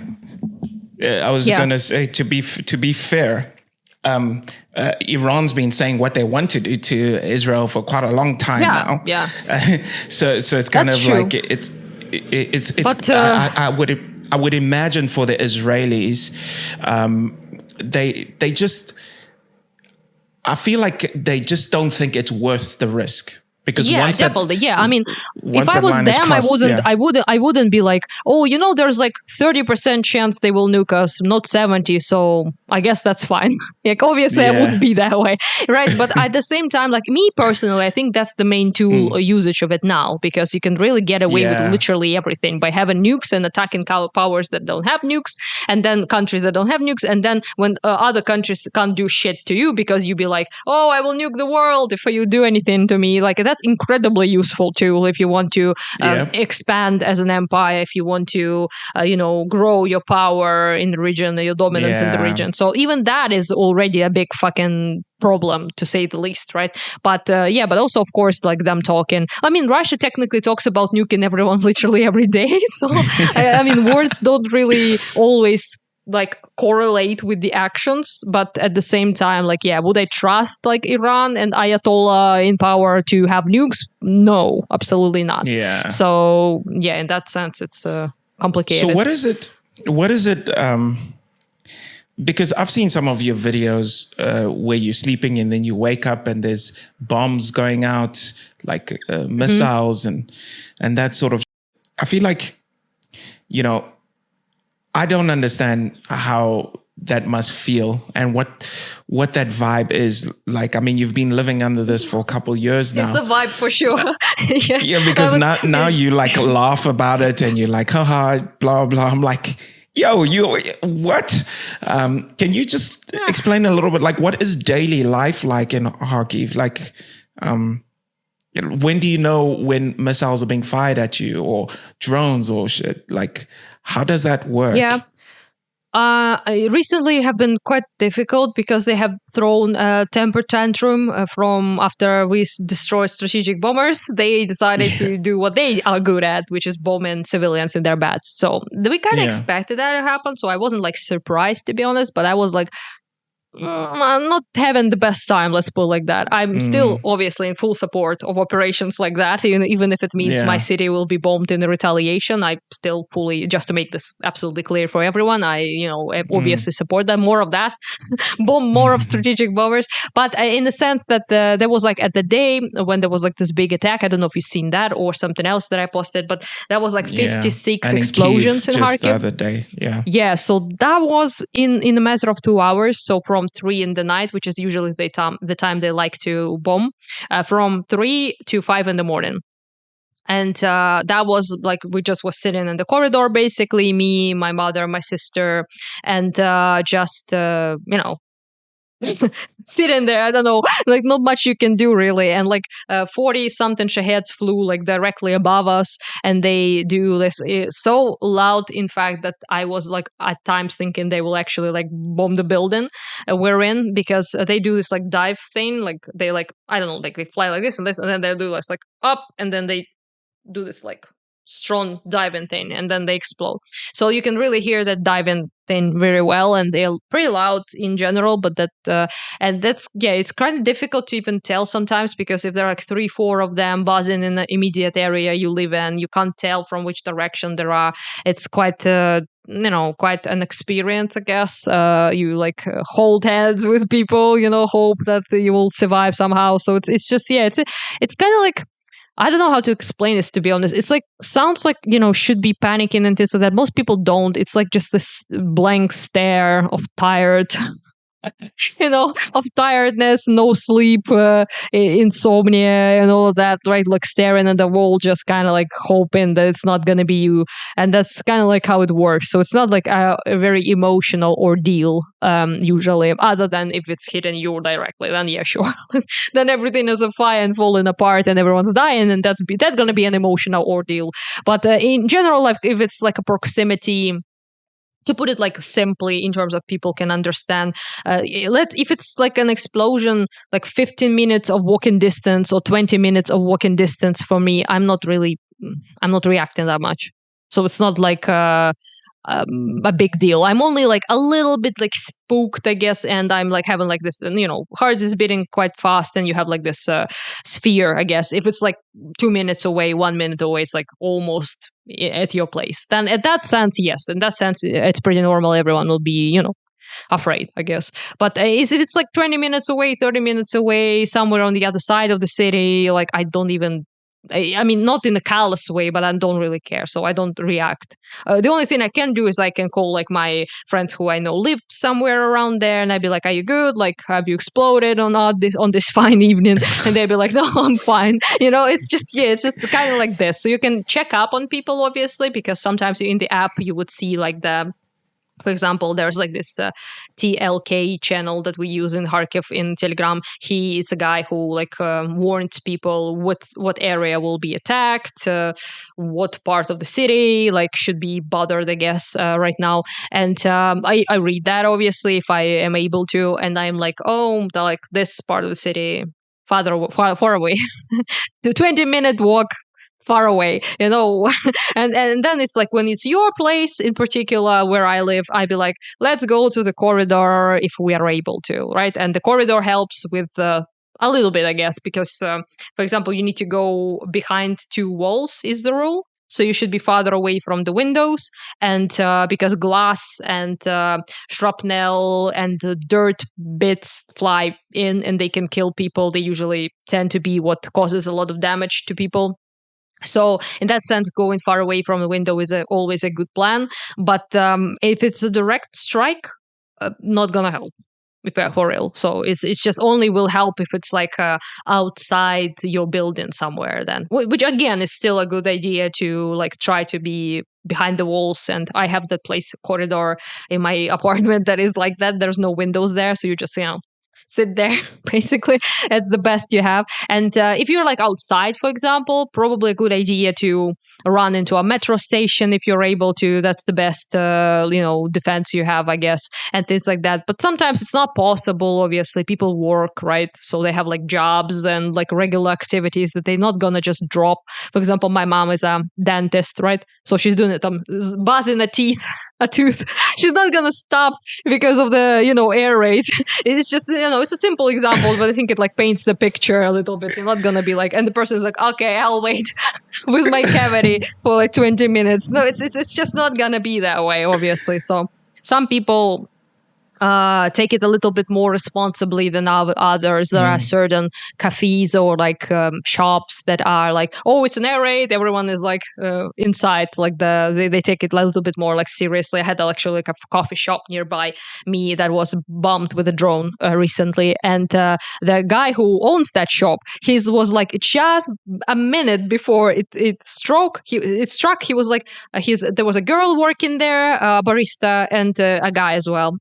I was going to say, to be fair, Iran's been saying what they want to do to Israel for quite a long time now. Yeah. So it's kind of true. Like it's. But, I would imagine for the Israelis, they just, I feel like they just don't think it's worth the risk. Because definitely. I mean, if I was them, I wouldn't be like, oh, there's like 30% chance they will nuke us, not 70. So I guess that's fine. Like, obviously, I wouldn't be that way, right? But at the same time, like me personally, I think that's the main tool usage of it now, because you can really get away with literally everything by having nukes and attacking powers that don't have nukes, and then countries that don't have nukes, and then when other countries can't do shit to you because you be like, oh, I will nuke the world if you do anything to me, like that's incredibly useful tool if you want to expand as an empire, if you want to grow your power in the region, your dominance in the region. So even that is already a big fucking problem, to say the least, right? But but also, of course, like them talking, I mean, Russia technically talks about nuking everyone literally every day, so I mean, words don't really always like correlate with the actions, but at the same time, like, would I trust like Iran and Ayatollah in power to have nukes? No, absolutely not. So in that sense, it's complicated. So what is it because I've seen some of your videos where you're sleeping and then you wake up and there's bombs going out, like missiles and that sort of. I feel like, I don't understand how that must feel and what that vibe is like. I mean, you've been living under this for a couple of years now. It's a vibe for sure. Because now you like laugh about it and you're like, haha, blah, blah. I'm like, Yo, what? Can you just explain a little bit, like, what is daily life like in Kharkiv? Like, when do you know when missiles are being fired at you or drones or shit? Like, how does that work? Yeah. Recently have been quite difficult because they have thrown a temper tantrum from after we destroyed strategic bombers. They decided to do what they are good at, which is bombing civilians in their beds. So we kind of expected that to happen. So I wasn't like surprised, to be honest, but I was like, I'm not having the best time, let's put it like that. I'm still obviously in full support of operations like that, even if it means my city will be bombed in retaliation. I still fully, just to make this absolutely clear for everyone, I obviously support that. More of that, bomb more of strategic bombers. But in the sense that there was like at the day when there was like this big attack, I don't know if you've seen that or something else that I posted, but that was like 56 explosions in Kyiv, just the other day. Yeah, so that was in a matter of 2 hours. So from 3 in the night, which is usually the time they like to bomb, from 3 to 5 in the morning. And that was like, we just was sitting in the corridor, basically, me, my mother, my sister, and just, sitting there. I don't know, like not much you can do really. And like 40 something Shaheds flew like directly above us, and they do this so loud, in fact, that I was like at times thinking they will actually like bomb the building we're in, because they do this like dive thing, like they like, I don't know, like they fly like this, and then they do this like up, and then they do this like strong diving thing, and then they explode. So you can really hear that diving thing very well, and they're pretty loud in general. But that and that's, it's kind of difficult to even tell sometimes, because if there are like 3-4 of them buzzing in the immediate area you live in, you can't tell from which direction there are. It's quite quite an experience, I guess. You like hold hands with people, hope that you will survive somehow. So it's just, it's kind of like, I don't know how to explain this, to be honest. It's like, sounds like, should be panicking and things like that. Most people don't. It's like just this blank stare of tired, of tiredness, no sleep, insomnia, and all of that, right? Like staring at the wall, just kind of like hoping that it's not going to be you. And that's kind of like how it works. So it's not like a very emotional ordeal, usually, other than if it's hitting you directly. Then, yeah, sure. Then everything is a fire and falling apart and everyone's dying, and that's going to be an emotional ordeal. But in general, like if it's like a proximity, to put it like simply in terms of people can understand, if it's like an explosion, like 15 minutes of walking distance or 20 minutes of walking distance, for me, I'm not reacting that much. So it's not like a big deal. I'm only like a little bit like spooked, I guess, and I'm like having like this, heart is beating quite fast, and you have like this sphere, I guess. If it's like 2 minutes away, 1 minute away, it's like almost at your place. Then at that sense, yes, in that sense, it's pretty normal. Everyone will be, afraid, I guess. But if it's like 20 minutes away, 30 minutes away, somewhere on the other side of the city, like I don't even, I mean, not in a callous way, but I don't really care, so I don't react. The only thing I can do is I can call like my friends who I know live somewhere around there, and I'd be like, "Are you good? Like, have you exploded or not on this fine evening?" And they'd be like, "No, I'm fine." It's just kind of like this. So you can check up on people, obviously, because sometimes in the app you would see like for example, there's like this TLK channel that we use in Kharkiv in Telegram. He is a guy who like warns people what area will be attacked, what part of the city like should be bothered, I guess, right now. And I read that, obviously, if I am able to, and I'm like, oh, like this part of the city far away, the 20-minute walk far away, and then it's like when it's your place in particular where I live, I'd be like, let's go to the corridor if we are able to, right? And the corridor helps with a little bit, I guess, because for example, you need to go behind 2 walls is the rule. So you should be farther away from the windows, and because glass and shrapnel and dirt bits fly in and they can kill people, they usually tend to be what causes a lot of damage to people. So in that sense, going far away from the window is always a good plan. But if it's a direct strike, not gonna help, for real. So it's just only will help if it's like outside your building somewhere. Then, which again is still a good idea to like try to be behind the walls. And I have that place corridor in my apartment that is like that. There's no windows there, so you just sit there. Basically, it's the best you have. And if you're like outside, for example, probably a good idea to run into a metro station if you're able to. That's the best defense you have, I guess, and things like that. But sometimes it's not possible. Obviously, people work, right? So they have like jobs and like regular activities that they're not gonna just drop. For example, my mom is a dentist, right? So she's doing it, buzzing a tooth. She's not gonna stop because of the air rate. It's just it's a simple example, but I think it like paints the picture a little bit. You're not gonna be like, and the person is like, okay, I'll wait with my cavity for like 20 minutes. No, it's just not gonna be that way, obviously. So some people take it a little bit more responsibly than others. There are certain cafes or like shops that are like, oh, it's an air raid. Everyone is like inside, like they take it a little bit more like seriously. I had actually like a coffee shop nearby me that was bombed with a drone recently, and the guy who owns that shop, his was like just a minute before it struck. He was like, there was a girl working there, a barista, and a guy as well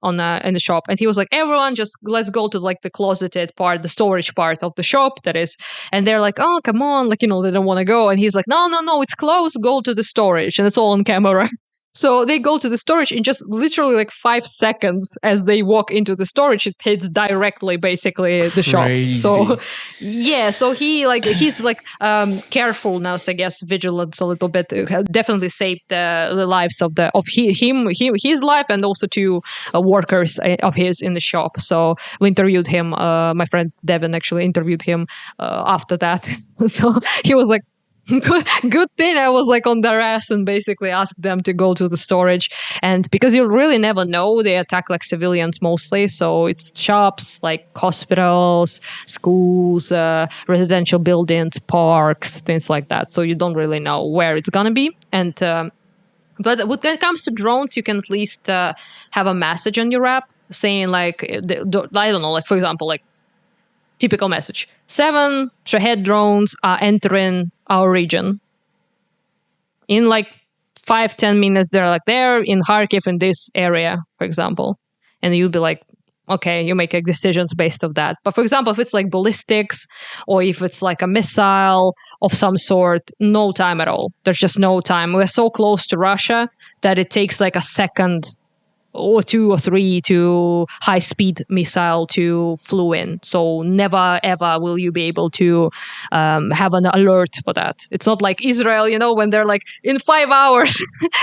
in the shop, and he was like, everyone just let's go to like the closeted part, the storage part of the shop, that is. And they're like, oh, come on, like they don't want to go, and he's like, no, it's closed, go to the storage. And it's all on camera. So they go to the storage in just literally like 5 seconds. As they walk into the storage, it hits directly basically the shop. So yeah, so he's like carefulness, I guess, vigilance a little bit. Definitely saved the lives of his life, and also two workers of his in the shop. So we interviewed him. My friend Devin actually interviewed him after that. So he was like, good thing I was like on their ass and basically asked them to go to the storage. And because you really never know, they attack like civilians mostly. So it's shops, like hospitals, schools, residential buildings, parks, things like that. So you don't really know where it's gonna be. And but when it comes to drones, you can at least have a message on your app saying like, I don't know, like for example, like typical message: 7 Shahed drones are entering our region. In like 5-10 minutes, they're like there in Kharkiv in this area, for example. And you'll be like, okay, you make decisions based on that. But for example, if it's like ballistics or if it's like a missile of some sort, no time at all. There's just no time. We're so close to Russia that it takes like a second or 2 or 3 to high-speed missile to flew in. So never, ever will you be able to have an alert for that. It's not like Israel, when they're like, in 5 hours,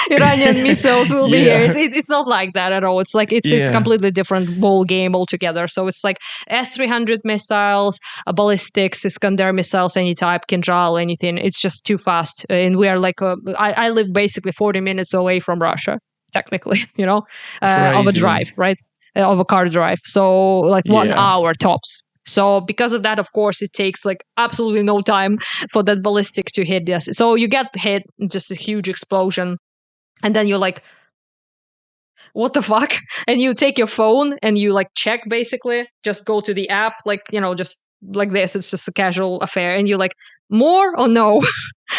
Iranian missiles will be here. It's not like that at all. It's like, it's a completely different ball game altogether. So it's like S-300 missiles, ballistics, Iskander missiles, any type, Kinjal, anything. It's just too fast. And we are like, I live basically 40 minutes away from Russia, technically, of a drive, right? Of a car drive. So like 1 hour tops. So because of that, of course, it takes like absolutely no time for that ballistic to hit us. So you get hit, just a huge explosion. And then you're like, what the fuck? And you take your phone and you like check, basically, just go to the app, like, just like this. It's just a casual affair. And you're like, more or no?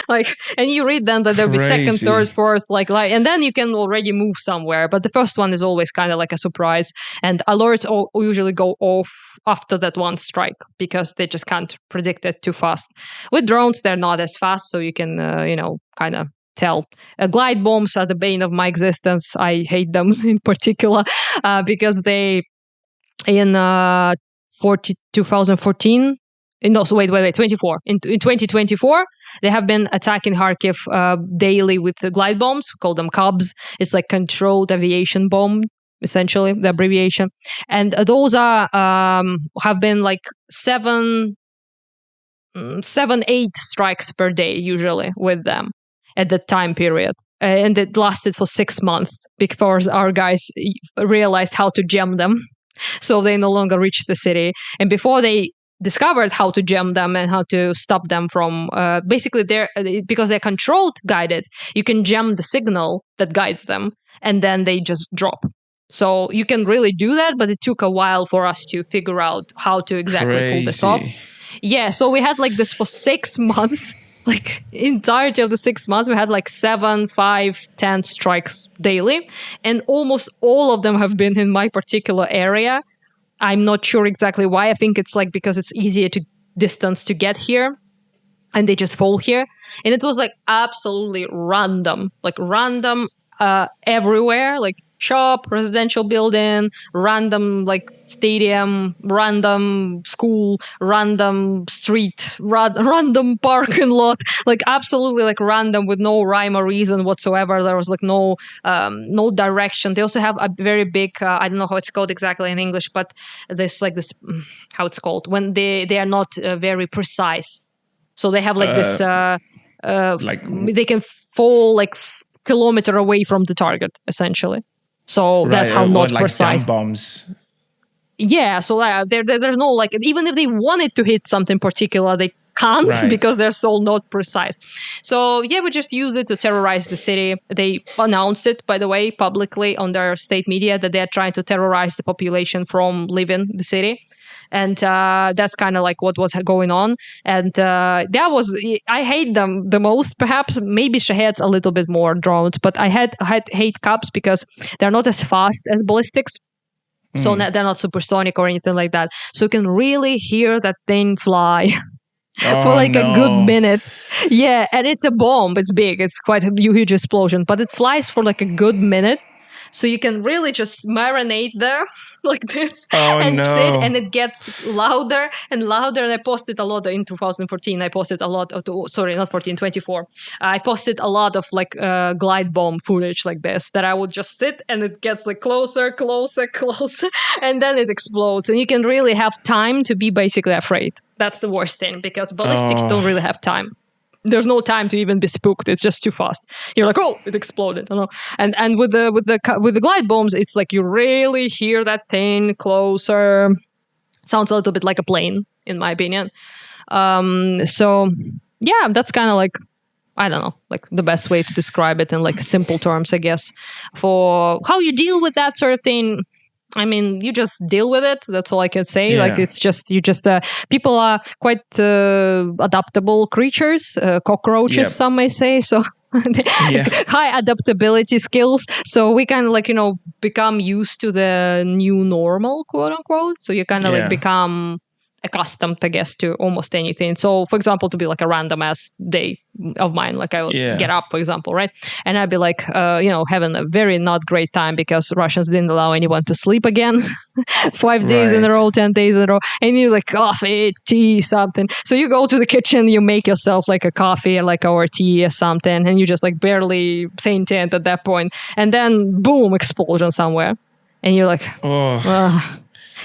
Like, and you read then that there'll be second, third, fourth, like, and then you can already move somewhere. But the first one is always kind of like a surprise. And alerts usually go off after that one strike because they just can't predict it too fast. With drones, they're not as fast, so you can, kind of tell. Glide bombs are the bane of my existence. I hate them in particular because they, in 2014, no, so wait, 24. In 2024, they have been attacking Kharkiv daily with glide bombs, call them CUBs. It's like controlled aviation bomb, essentially, the abbreviation. And those are have been like 7, 8 strikes per day, usually, with them at that time period. And it lasted for 6 months because our guys realized how to jam them. So they no longer reached the city. And before they discovered how to jam them and how to stop them from basically because they're controlled guided, you can jam the signal that guides them and then they just drop. So you can really do that, but it took a while for us to figure out how to exactly pull this off. Yeah, so we had like this for 6 months. like entirety of the 6 months, we had like 7, 5, 10 strikes daily. And almost all of them have been in my particular area. I'm not sure exactly why. I think it's like because it's easier to distance to get here. And they just fall here. And it was like absolutely random, everywhere, like shop, residential building, random like stadium, random school, random street, random parking lot, like absolutely like random with no rhyme or reason whatsoever. There was like no direction. They also have a very big, I don't know how it's called exactly in English, but how it's called when they are not very precise. So they have like this, they can fall like kilometer away from the target, essentially. So that's how not like precise. dumb bombs. Yeah, so there's no like, even if they wanted to hit something particular, they can't because they're so not precise. So yeah, we just use it to terrorize the city. They announced it, by the way, publicly on their state media that they're trying to terrorize the population from leaving the city. And that's kind of like what was going on. And that was, I hate them the most, perhaps. Maybe Shaheds a little bit more drones, but I hate Cubs because they're not as fast as ballistics. So they're not supersonic or anything like that. So you can really hear that thing fly for like a good minute. Yeah, and it's a bomb. It's big. It's quite a huge explosion, but it flies for like a good minute. So you can really just marinate there like this sit, and it gets louder and louder. And I posted a lot in 2014. I posted a lot of, 24. I posted a lot of like glide bomb footage like this, that I would just sit and it gets like closer, and then it explodes. And you can really have time to be basically afraid. That's the worst thing, because ballistics don't really have time. There's no time to even be spooked. It's just too fast. You're like, oh, it exploded. You know? And with the glide bombs, it's like you really hear that thing closer. Sounds a little bit like a plane, in my opinion. So yeah, that's kind of like, I don't know, like the best way to describe it in like simple terms, I guess. For how you deal with that sort of thing, I mean, you just deal with it. That's all I can say. Yeah. Like, it's just, people are quite adaptable creatures, cockroaches, some may say. So high adaptability skills. So we kind of like, become used to the new normal, quote unquote. So you kind of like become accustomed, I guess, to almost anything. So, for example, to be like a random ass day of mine, like I would get up, for example, right? And I'd be like, having a very not great time because Russians didn't allow anyone to sleep again 5 days in a row, 10 days in a row. And you're like, coffee, tea, something. So you go to the kitchen, you make yourself like a coffee or tea or something, and you just like barely sentient at that point. And then boom, explosion somewhere. And you're like,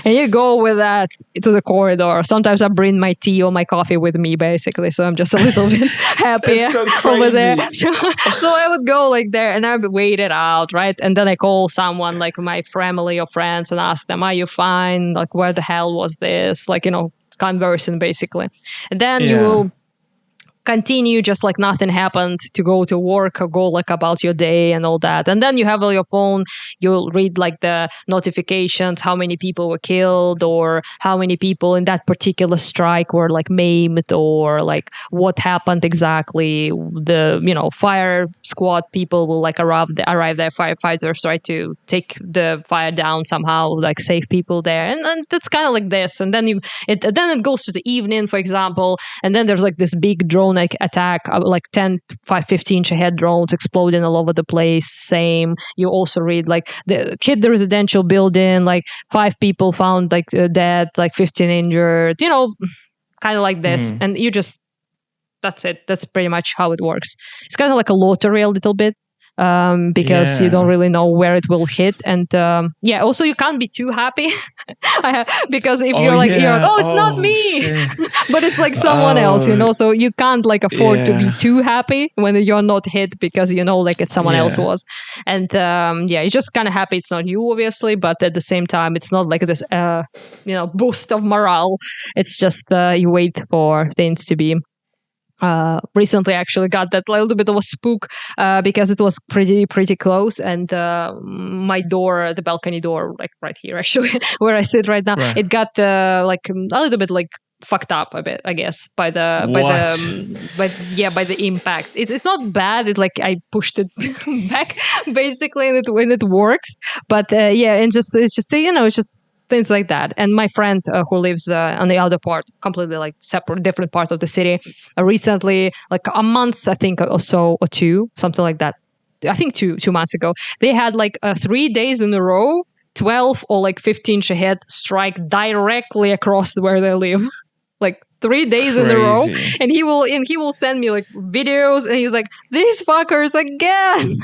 and you go with that to the corridor. Sometimes I bring my tea or my coffee with me, basically. So I'm just a little bit happier over there. So I would go like there and I would wait it out, right? And then I call someone like my family or friends and ask them, are you fine? Like, where the hell was this? Like, conversing basically. And then you will continue just like nothing happened to go to work or go like about your day and all that. And then you have on your phone, you'll read like the notifications, how many people were killed or how many people in that particular strike were like maimed or like what happened exactly. The, fire squad people will like arrive there, firefighters try to take the fire down somehow, like save people there. And that's kind of like this. And then it goes to the evening, for example, and then there's like this big drone like attack, like 15 Shahed drones exploding all over the place. Same. You also read like hit the residential building, like 5 people found like dead, like 15 injured, kind of like this. And you just, that's it. That's pretty much how it works. It's kind of like a lottery a little bit. Because you don't really know where it will hit. And also you can't be too happy because if you're like, it's not me, but it's like someone else, so you can't like afford to be too happy when you're not hit because like it's someone else was. And you're just kind of happy it's not you, obviously, but at the same time it's not like this boost of morale. It's just you wait for things to be. Recently actually got that little bit of a spook because it was pretty close, and my door, the balcony door, like right here actually where I sit right now, it got like a little bit like fucked up a bit, I guess, by the impact. It's not bad. It's like I pushed it back basically, and it works. But and it's just it's just things like that. And my friend who lives on the other part, completely like separate, different part of the city, recently, like a month, I think, or so, or two, something like that. I think 2 months ago, they had like 3 days in a row, 12 or like 15 Shahed strike directly across where they live. Like 3 days in a row, and he will send me like videos, and he's like, these fuckers again.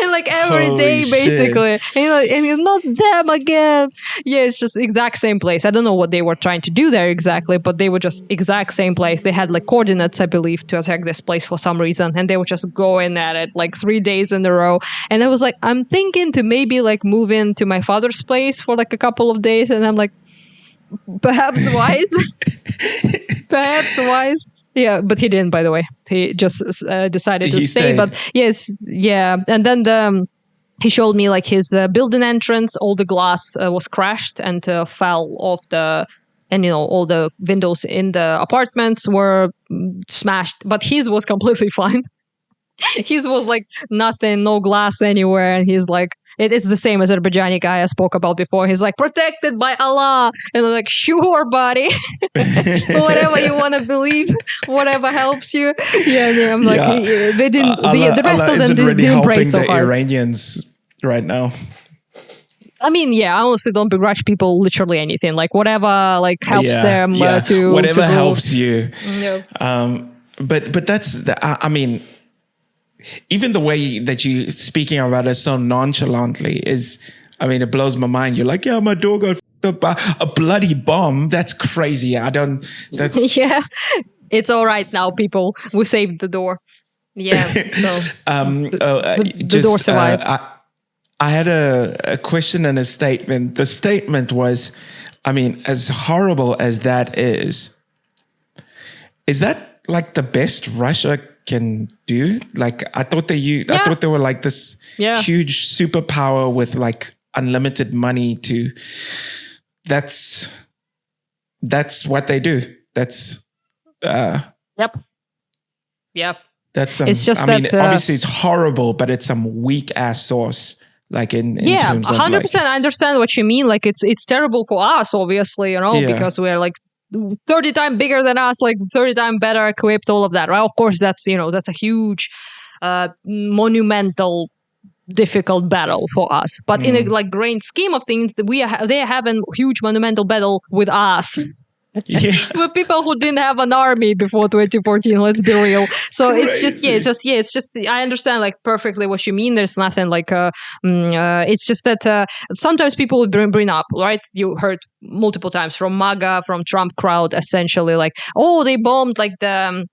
And like every day, basically, and he's not them again. Yeah, it's just exact same place. I don't know what they were trying to do there exactly, but they were just exact same place. They had like coordinates, I believe, to attack this place for some reason, and they were just going at it like 3 days in a row. And I was like, I'm thinking to maybe like move into my father's place for like a couple of days, and I'm like, perhaps wise. Perhaps wise. Yeah, but he didn't, by the way. He just decided to stay. But yes, yeah. And then he showed me like his building entrance. All the glass was crashed and fell off and all the windows in the apartments were smashed. But his was completely fine. His was like nothing, no glass anywhere. And he's like, it is the same Azerbaijani guy I spoke about before. He's like, protected by Allah. And I'm like, sure, buddy. Whatever you want to believe, whatever helps you. Yeah, I'm like, they didn't, the rest Allah of them really didn't break so the hard. Iranians right now. I mean, I honestly don't begrudge people literally anything. Like whatever like helps them to whatever to helps you. Yeah. But that's I mean, even the way that you speaking about it so nonchalantly is, I mean, it blows my mind. You're like, yeah, my door got f***ed up by a bloody bomb. That's crazy. That's yeah. It's all right now, people. We saved the door. Yeah. So the door survived. I had a question and a statement. The statement was, I mean, as horrible as that is that like the best Russia can do? Like I thought they were like this huge superpower with like unlimited money that's what they do. That's Yep. That's it's just I mean, obviously it's horrible, but it's some weak ass sauce. Like in terms of 100%. I understand what you mean. Like it's terrible for us, obviously, because we're like 30 times bigger than us, like 30 times better equipped, all of that, right? Of course, that's a huge, monumental, difficult battle for us. But in a like grand scheme of things, they have a huge monumental battle with us. With people who didn't have an army before 2014, let's be real. So Crazy. it's just I understand like perfectly what you mean. There's nothing like it's just that sometimes people would bring up, right? You heard multiple times from MAGA, from Trump crowd, essentially like, oh, they bombed like the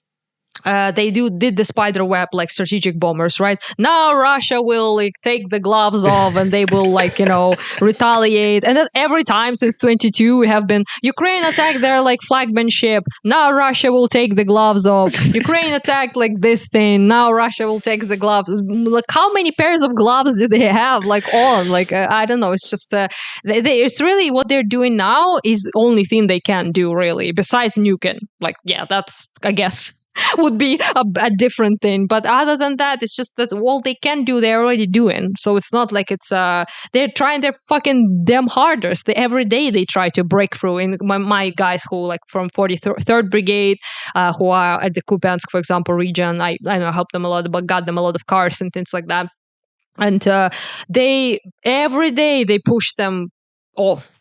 they did the spider web like strategic bombers, right? Now Russia will like take the gloves off and they will like retaliate. And then every time since 22 we have been Ukraine attacked their like flagman ship. Now Russia will take the gloves off. Ukraine attacked like this thing. Now Russia will take the gloves. Like how many pairs of gloves do they have like on? Like I don't know. It's just it's really what they're doing now is the only thing they can do really besides nuking. Like that's I guess would be a different thing, but other than that, it's just that all they can do they're already doing. So it's not like it's they're trying their fucking damn hardest. Every day they try to break through. In my guys who like from 43rd Brigade, who are at the Kupiansk, for example, region, I know helped them a lot, but got them a lot of cars and things like that. And they every day they push them off.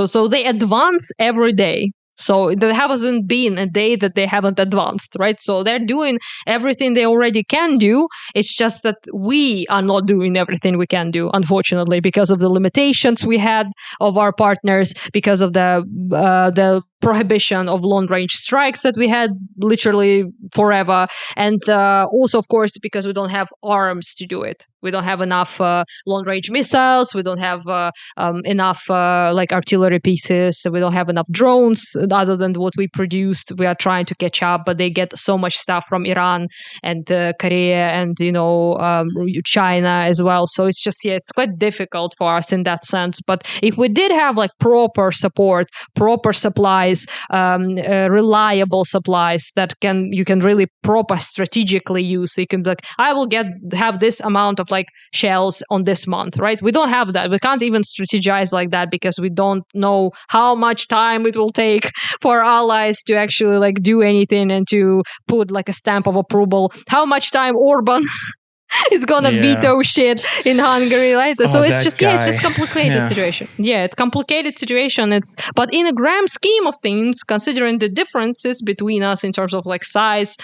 So they advance every day. So there hasn't been a day that they haven't advanced, right? So they're doing everything they already can do. It's just that we are not doing everything we can do, unfortunately, because of the limitations we had of our partners, because of the prohibition of long-range strikes that we had literally forever, and also, of course, because we don't have arms to do it. We don't have enough long-range missiles. We don't have enough like artillery pieces. We don't have enough drones other than what we produced. We are trying to catch up, but they get so much stuff from Iran and Korea and China as well. So it's just it's quite difficult for us in that sense. But if we did have like proper support, proper supplies, supplies, reliable supplies that you can really proper strategically use. So you can like, I will have this amount of like shells on this month, right? We don't have that. We can't even strategize like that because we don't know how much time it will take for allies to actually like do anything and to put like a stamp of approval. How much time Orban is gonna veto shit in Hungary, right? So it's just it's just complicated situation. Yeah, it's complicated situation. But in a grand scheme of things, considering the differences between us in terms of like size,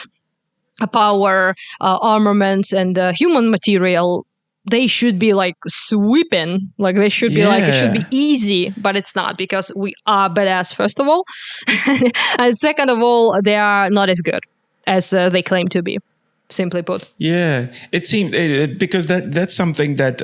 power, armaments, and human material, they should be like sweeping. Like they should be like, it should be easy, but it's not, because we are badass, first of all. And second of all, they are not as good as they claim to be, simply put. Yeah, it seemed because that's something that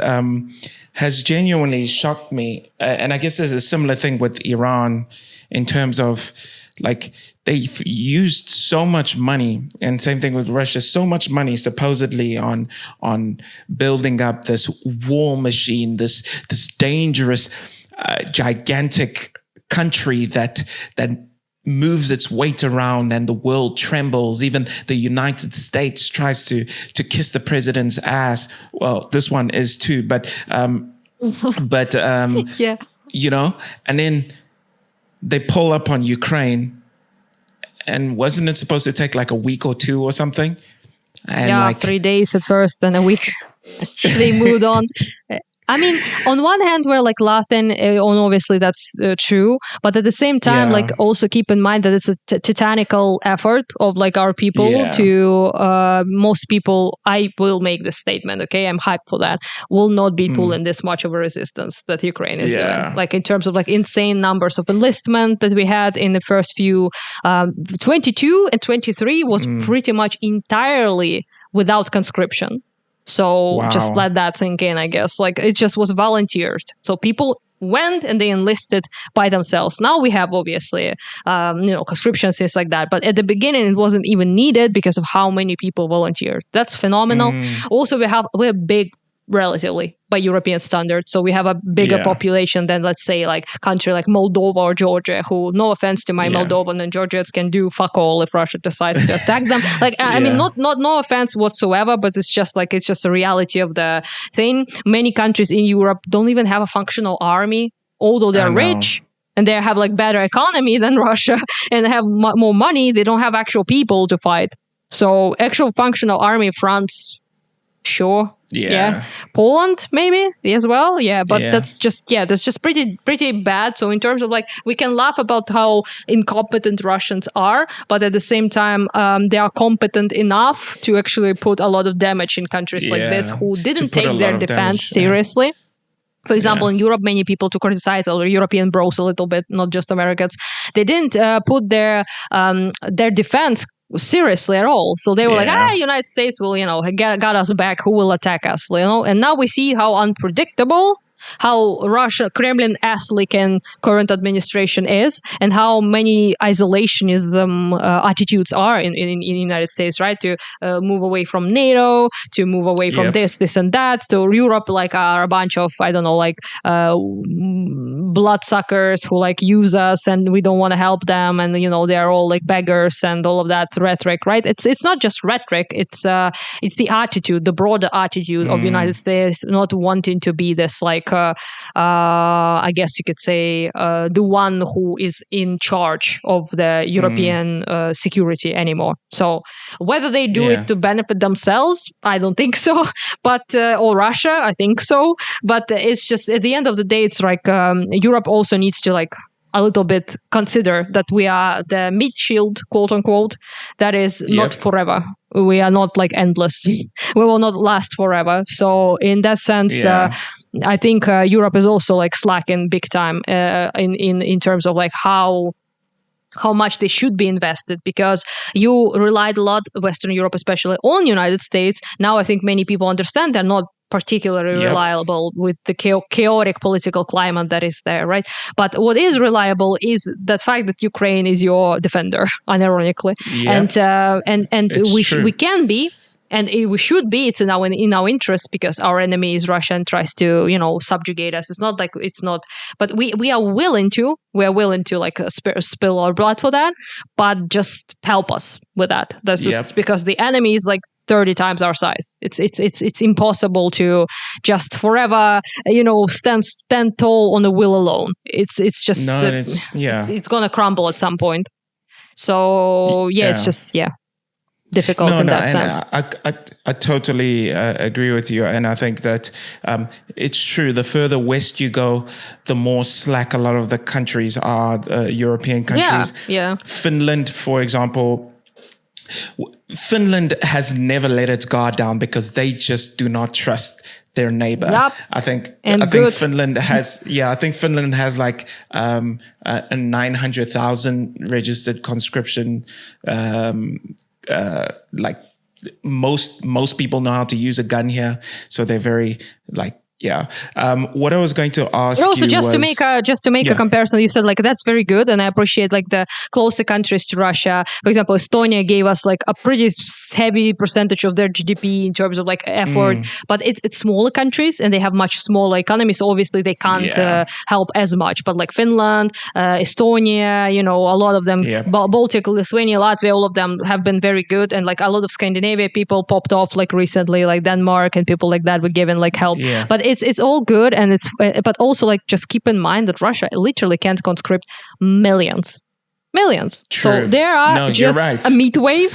has genuinely shocked me. And I guess there's a similar thing with Iran in terms of like they've used so much money, and same thing with Russia, so much money supposedly on building up this war machine, this dangerous, gigantic country that moves its weight around and the world trembles. Even the United States tries to kiss the president's ass. Well, this one is too, but yeah, you know, and then they pull up on Ukraine, and wasn't it supposed to take like a week or two or something? And like 3 days at first, and a week. They moved on. I mean, on one hand, we're like laughing, obviously that's true, but at the same time, like also keep in mind that it's a titanical effort of like our people to, most people, I will make this statement, okay, I'm hyped for that, will not be pulling this much of a resistance that Ukraine is doing. Like in terms of like insane numbers of enlistment that we had in the first few, 22 and 23 was pretty much entirely without conscription. So just let that sink in, I guess. Like it just was volunteered. So people went and they enlisted by themselves. Now we have obviously, conscription, things like that. But at the beginning, it wasn't even needed because of how many people volunteered. That's phenomenal. Also, we're big relatively by European standards. So we have a bigger population than, let's say, like country like Moldova or Georgia, who, no offense to my Moldovan and Georgians, can do fuck all if Russia decides to attack them. Like, I mean, not no offense whatsoever, but it's just a reality of the thing. Many countries in Europe don't even have a functional army, although they're rich. And they have like better economy than Russia and have more money. They don't have actual people to fight. So actual functional army, France, sure. Yeah. Poland maybe as well. Yeah. But that's just pretty bad. So in terms of like, we can laugh about how incompetent Russians are, but at the same time, they are competent enough to actually put a lot of damage in countries like this who didn't take their defense seriously. For example, in Europe, many people, to criticize other European bros a little bit, not just Americans, they didn't put their defense seriously at all. So they were like, United States will, got us back. Who will attack us? And now we see how unpredictable, how Kremlin-esque current administration is, and how many isolationism attitudes are in the United States, right? To move away from NATO, to move away from this and that, to Europe, like are a bunch of, I don't know, like bloodsuckers who like use us and we don't want to help them, and they're all like beggars and all of that rhetoric, right? It's not just rhetoric, it's the attitude, the broader attitude of United States not wanting to be this like I guess you could say the one who is in charge of the European security anymore. So whether they do it to benefit themselves, I don't think so, but or Russia, I think so, but it's just at the end of the day, it's like Europe also needs to like a little bit consider that we are the meat shield, quote unquote, that is not forever. We are not like endless. We will not last forever. So in that sense, I think Europe is also like slacking big time in terms of like how much they should be invested, because you relied a lot, Western Europe especially, on United States. Now I think many people understand they're not particularly reliable with the chaotic political climate that is there, right? But what is reliable is the fact that Ukraine is your defender, unironically, and we can be. And we should be. It's in our interest, because our enemy is Russia and tries to, subjugate us. It's not like it's not, but we are willing to. We are willing to like spill our blood for that, but just help us with that. That's just because the enemy is like 30 times our size. It's impossible to just forever, stand tall on the will alone. It's just it's gonna crumble at some point. So it's just difficult in that sense. I totally agree with you, and I think that it's true. The further west you go, the more slack a lot of the countries are, European countries. Yeah. Finland, for example. Finland has never let its guard down because they just do not trust their neighbor. Yep. I think good. Finland has like a 900,000 registered conscription. Like most people know how to use a gun here, so they're very like. What I was going to ask but also you just was, to make a comparison, you said like that's very good, and I appreciate like the closer countries to Russia. For example, Estonia gave us like a pretty heavy percentage of their GDP in terms of like effort, but it's smaller countries and they have much smaller economies, so obviously they can't help as much. But like Finland, Estonia, a lot of them, Baltic, Lithuania, Latvia, all of them have been very good, and like a lot of Scandinavia people popped off like recently, like Denmark and people like that were given like help. But it's all good, and but also like just keep in mind that Russia literally can't conscript millions. True. So there are just right. a meat wave,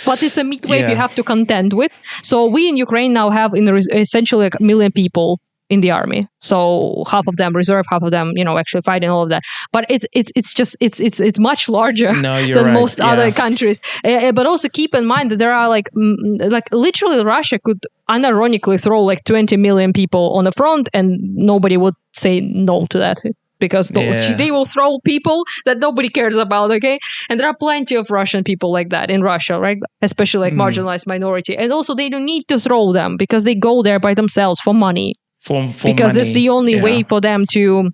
but it's a meat wave you have to contend with. So we in Ukraine now have essentially like 1 million people in the army. So half of them reserve, half of them, actually fighting, all of that. But it's much larger than most other countries. But also keep in mind that there are like literally Russia could unironically throw like 20 million people on the front and nobody would say no to that. Because they will throw people that nobody cares about, okay? And there are plenty of Russian people like that in Russia, right? Especially like marginalized minority. And also they don't need to throw them because they go there by themselves for money. Because money. that's the only way for them to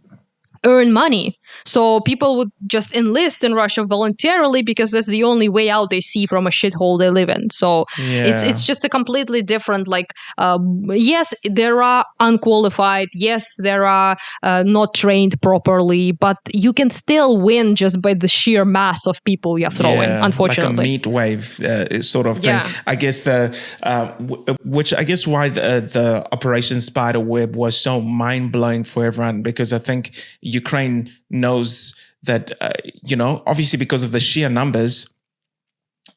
earn money. So people would just enlist in Russia voluntarily because that's the only way out they see from a shithole they live in. So it's just a completely different, like, yes, there are unqualified, yes, there are not trained properly, but you can still win just by the sheer mass of people you're throwing, unfortunately. Like a meat wave sort of thing. I guess which I guess why the Operation Spiderweb was so mind-blowing for everyone, because I think Ukraine knows that, obviously because of the sheer numbers,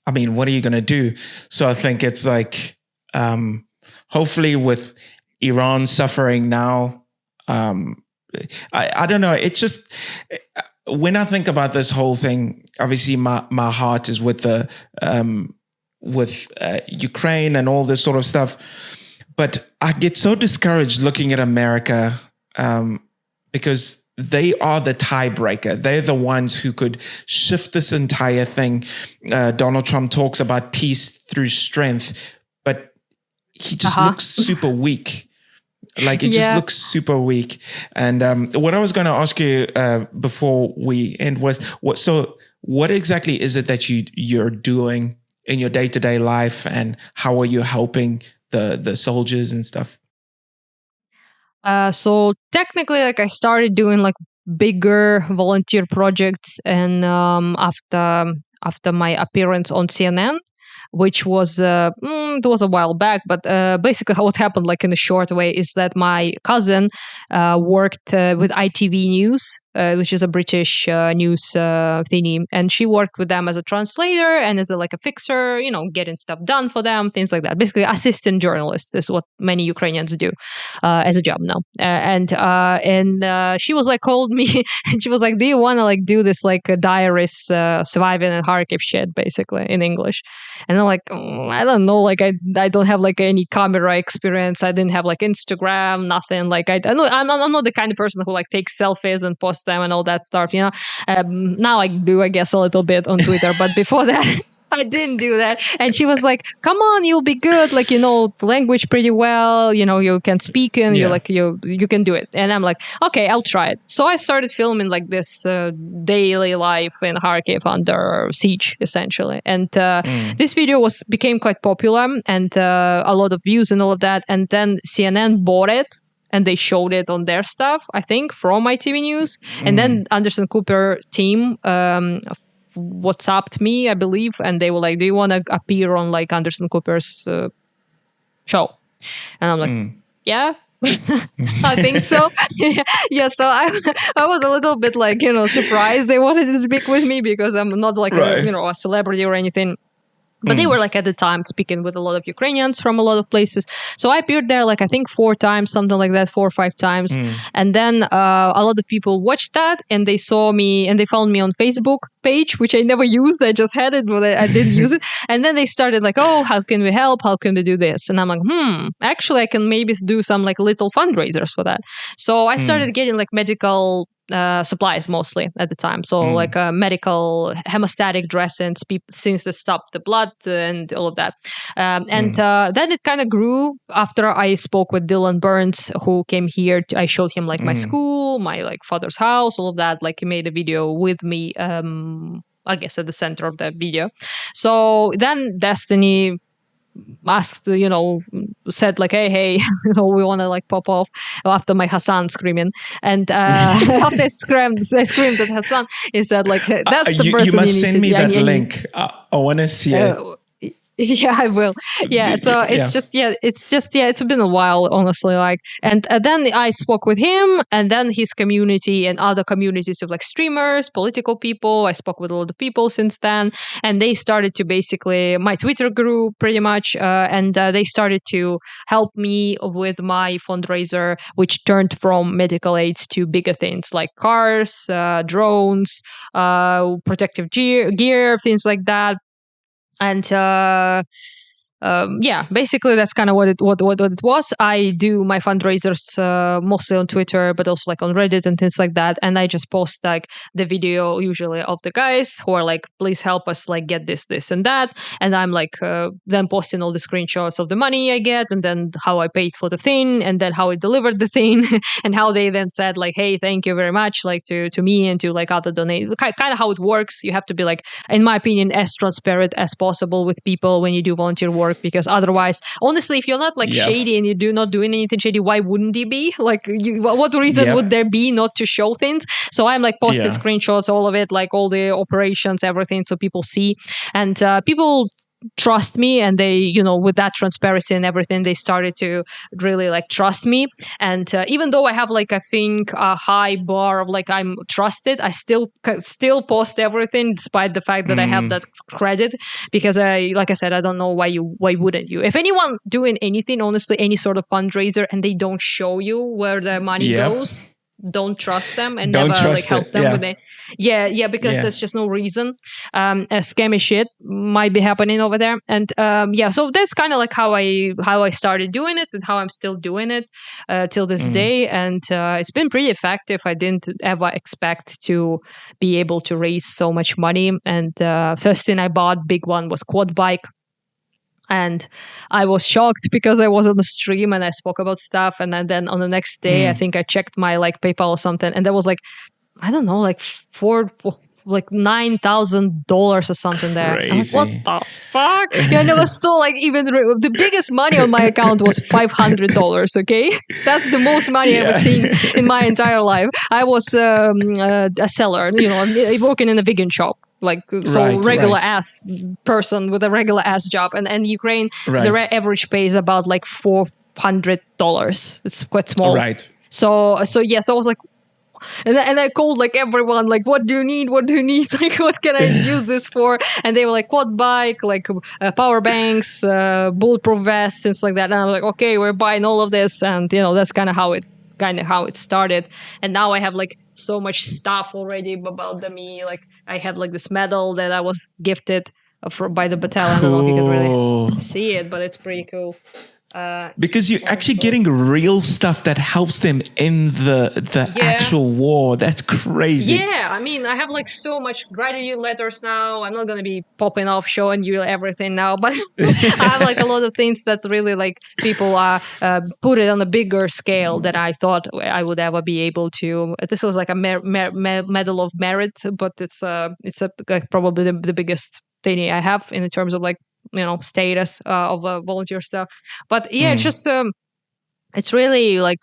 I mean, what are you going to do? So I think it's like, hopefully with Iran suffering now, I don't know. It's just, when I think about this whole thing, obviously my heart is with Ukraine and all this sort of stuff. But I get so discouraged looking at America, because they are the tiebreaker. They're the ones who could shift this entire thing. Donald Trump talks about peace through strength, but he just looks super weak. Like it just looks super weak. And what I was going to ask you before we end was, what exactly is it that you're doing in your day-to-day life, and how are you helping the soldiers and stuff? So technically, like I started doing like bigger volunteer projects, and after my appearance on CNN, which was it was a while back, but basically what happened, like in a short way, is that my cousin worked with ITV News, which is a British news thingy, and she worked with them as a translator and as a fixer, getting stuff done for them, things like that. Basically, assistant journalist is what many Ukrainians do as a job now. And she was like, called me, and she was like, "Do you want to do this diaries surviving in Kharkiv shit, basically in English?" And I'm like, I don't know, I don't have any camera experience. I didn't have Instagram, nothing. I'm not the kind of person who takes selfies and posts them and all that stuff. Now I do, I guess, a little bit on Twitter, but before that. I didn't do that. And she was like, come on, you'll be good. Like, you know the language pretty well. You know, you can speak and you can do it. And I'm like, okay, I'll try it. So I started filming like this daily life in Kharkiv under siege, essentially. And this video became quite popular and a lot of views and all of that. And then CNN bought it. And they showed it on their stuff, I think, from ITV News. And then Anderson Cooper team WhatsApped me, I believe, and they were like, do you want to appear on like Anderson Cooper's show? And I'm like, yeah. I think so. Yeah, so I was a little bit like, surprised they wanted to speak with me because I'm not like a celebrity or anything. But they were like at the time speaking with a lot of Ukrainians from a lot of places. So I appeared there like I think 4 times, something like that, 4 or 5 times. And then a lot of people watched that and they saw me and they found me on Facebook page, which I never used. I just had it, but I didn't use it. And then they started like, oh, how can we help? How can we do this? And I'm like, actually I can maybe do some like little fundraisers for that. So I started getting like medical supplies mostly at the time. So like medical hemostatic dressings since they stopped the blood and all of that. Then it kind of grew after I spoke with Dylan Burns, who came here. I showed him like my school, my like father's house, all of that. Like he made a video with me, I guess at the center of that video. So then Destiny asked, said like, hey, we want to like pop off after my Hassan screaming. And after I screamed at Hassan, he said like, that's the person you must send me that yeah, link. I want to see it. Yeah, I will. Yeah, so it's been a while, honestly. Like, and then I spoke with him, and then his community and other communities of like streamers, political people. I spoke with a lot of people since then, and they started to basically my Twitter grew pretty much, and they started to help me with my fundraiser, which turned from medical aids to bigger things like cars, drones, protective gear, things like that. And basically that's kind of what it was. I do my fundraisers mostly on Twitter, but also like on Reddit and things like that. And I just post like the video usually of the guys who are like, please help us like get this and that. And I'm like then posting all the screenshots of the money I get and then how I paid for the thing and then how I delivered the thing and how they then said like, hey, thank you very much, like to me and to like other donate. Kind of how it works. You have to be like, in my opinion, as transparent as possible with people when you do volunteer work. Because otherwise, honestly, if you're not like shady and you're not doing anything shady, why wouldn't you be? Like, what reason would there be not to show things? So I'm like posted screenshots, all of it, like all the operations, everything, so people see. And people trust me, and they, with that transparency and everything, they started to really like trust me. And even though I have like I think a high bar of like I'm trusted, I still post everything despite the fact that I have that credit, because like I said, I don't know why wouldn't you? If anyone doing anything, honestly, any sort of fundraiser, and they don't show you where their money goes, don't trust them and never like help them with it. Because there's just no reason. Scammy shit might be happening over there. And so that's kind of like how I started doing it and how I'm still doing it till this day. And it's been pretty effective. I didn't ever expect to be able to raise so much money. And first thing I bought, big one, was quad bike. And I was shocked because I was on the stream and I spoke about stuff. And then on the next day, I think I checked my like PayPal or something, and there was like, I don't know, like $9,000 or something there. I was like, what the fuck? And it was still like even the biggest money on my account was $500. Okay, that's the most money I've ever seen in my entire life. I was a seller, working in a vegan shop. Like regular ass person with a regular ass job, and Ukraine, the average pay is about like $400. It's quite small, right? So I was like, and I called like everyone, like, what do you need? Like, what can I use this for? And they were like, quad bike, like power banks, bulletproof vests, things like that. And I'm like, okay, we're buying all of this, and that's kind of how it started. And now I have like so much stuff already about me. Like I have like this medal that I was gifted by the battalion. Cool. I don't know if you can really see it, but it's pretty cool. Because you're actually getting real stuff that helps them in the actual war. That's crazy. Yeah, I mean, I have like so much gratitude letters now. I'm not gonna be popping off showing you everything now, but I have like a lot of things that really like people put it on a bigger scale than I thought I would ever be able to. This was like a medal of merit, but it's like probably the biggest thing I have in terms of like status of volunteer stuff. But yeah, it's just it's really like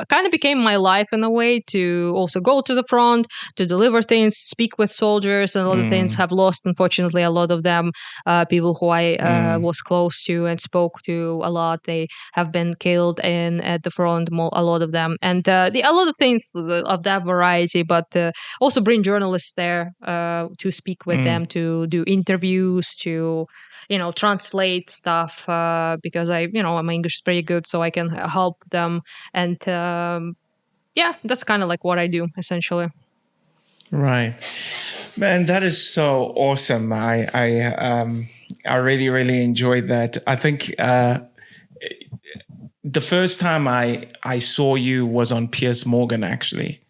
kind of became my life in a way to also go to the front, to deliver things, speak with soldiers, and a lot of things have lost, unfortunately, a lot of them, people who I was close to and spoke to a lot, they have been killed at the front, a lot of them. And a lot of things of that variety, but also bring journalists there to speak with them, to do interviews, to translate stuff because my English is pretty good, so I can help them. And that's kind of like what I do essentially. Right, man, that is so awesome. I really, really enjoyed that. I think the first time I saw you was on Piers Morgan, actually.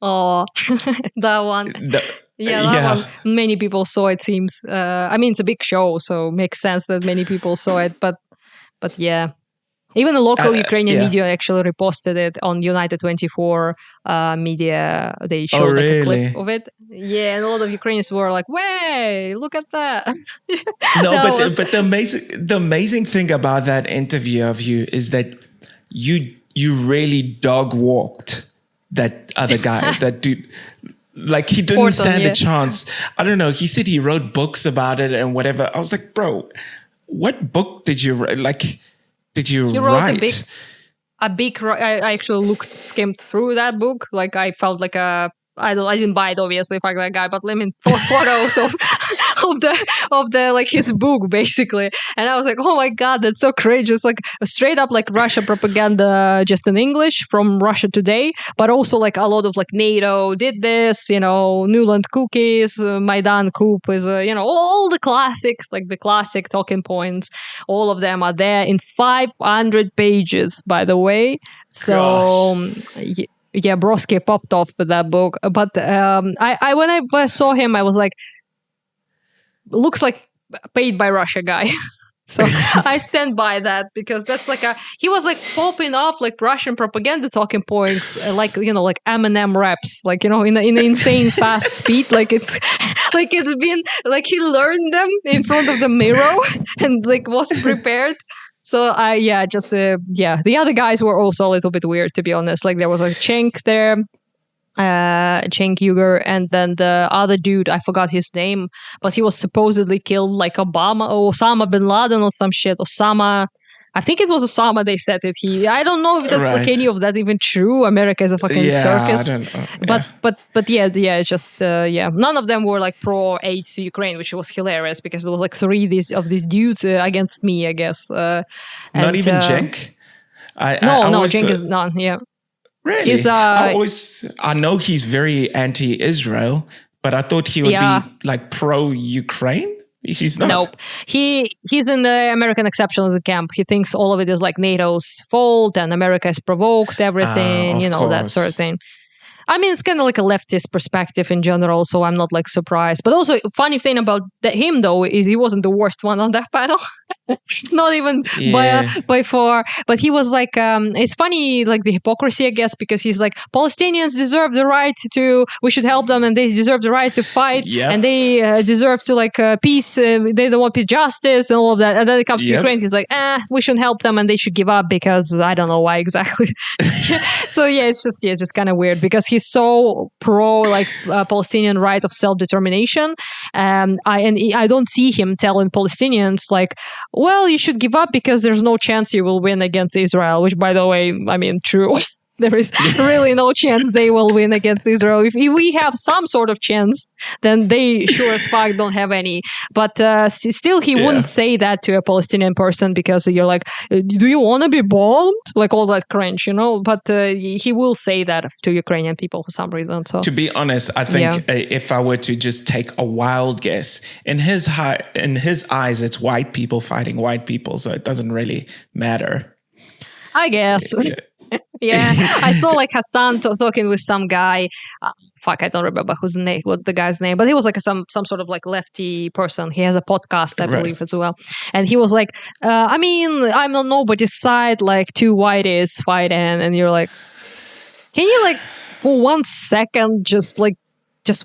Oh, that one. That one. Many people saw it, seems. I mean, it's a big show, so it makes sense that many people saw it. But yeah. Even the local Ukrainian media actually reposted it on United 24 media. They showed like a clip of it. Yeah, and a lot of Ukrainians were like, "Way, look at that!" But the amazing thing about that interview of you is that you really dog walked that other guy, that dude. Like, he didn't stand a chance. I don't know. He said he wrote books about it and whatever. I was like, bro, what book did you write? Like, did you write? I actually skimmed through that book. Like, I felt like I didn't buy it, obviously, fuck that guy, but I mean, 4 photos of the like his book, basically. And I was like, oh my God, that's so crazy. It's like straight up like Russia propaganda, just in English from Russia Today, but also like a lot of like NATO did this, Newland cookies, Maidan coup is, all the classics, like the classic talking points, all of them are there in 500 pages, by the way. So, yeah, Broski popped off with that book. But when I saw him, I was like, looks like paid by Russia guy. So I stand by that, because that's like he was like popping off like Russian propaganda talking points, like Eminem raps, like in an insane fast speed, like it's been like he learned them in front of the mirror and like wasn't prepared. So the other guys were also a little bit weird, to be honest. Like there was a Cenk there, Cenk Uygur, and then the other dude, I forgot his name, but he was supposedly killed like Osama bin Laden or some shit. I think it was Osama, they said it. I don't know if that's like any of that even true. America is a fucking circus. I don't know. But it's just none of them were like pro aid to Ukraine, which was hilarious, because there was like 3 of these dudes against me, I guess. Not even Cenk? No, Cenk is not. Yeah. Really? I know he's very anti-Israel, but I thought he would be like pro-Ukraine. He's not. Nope. He's in the American exceptionalism camp. He thinks all of it is like NATO's fault and America has provoked everything, that sort of thing. I mean, it's kind of like a leftist perspective in general, so I'm not like surprised. But also, funny thing about him though is he wasn't the worst one on that panel. Not even by far. But he was like, it's funny, like the hypocrisy, I guess, because he's like, Palestinians deserve the right we should help them, and they deserve the right to fight, and they deserve to like peace, they don't want peace, justice, and all of that. And then it comes to Ukraine, he's like, we shouldn't help them, and they should give up, because I don't know why exactly. So it's just kind of weird, because he's so pro like Palestinian right of self-determination, and I don't see him telling Palestinians like, well, you should give up because there's no chance you will win against Israel, which, by the way, I mean, true. There is really no chance they will win against Israel. If we have some sort of chance, then they sure as fuck don't have any. But still, he wouldn't say that to a Palestinian person, because you're like, do you want to be bombed? Like all that cringe, But he will say that to Ukrainian people for some reason. So, to be honest, I think if I were to just take a wild guess, in his eyes, it's white people fighting white people, so it doesn't really matter. I guess. Yeah, I saw like Hassan talking with some guy. I don't remember what the guy's name, but he was like some sort of like lefty person. He has a podcast, I believe, as well. And he was like, I mean, I'm on nobody's side, like two whiteys fighting. And you're like, can you like for 1 second just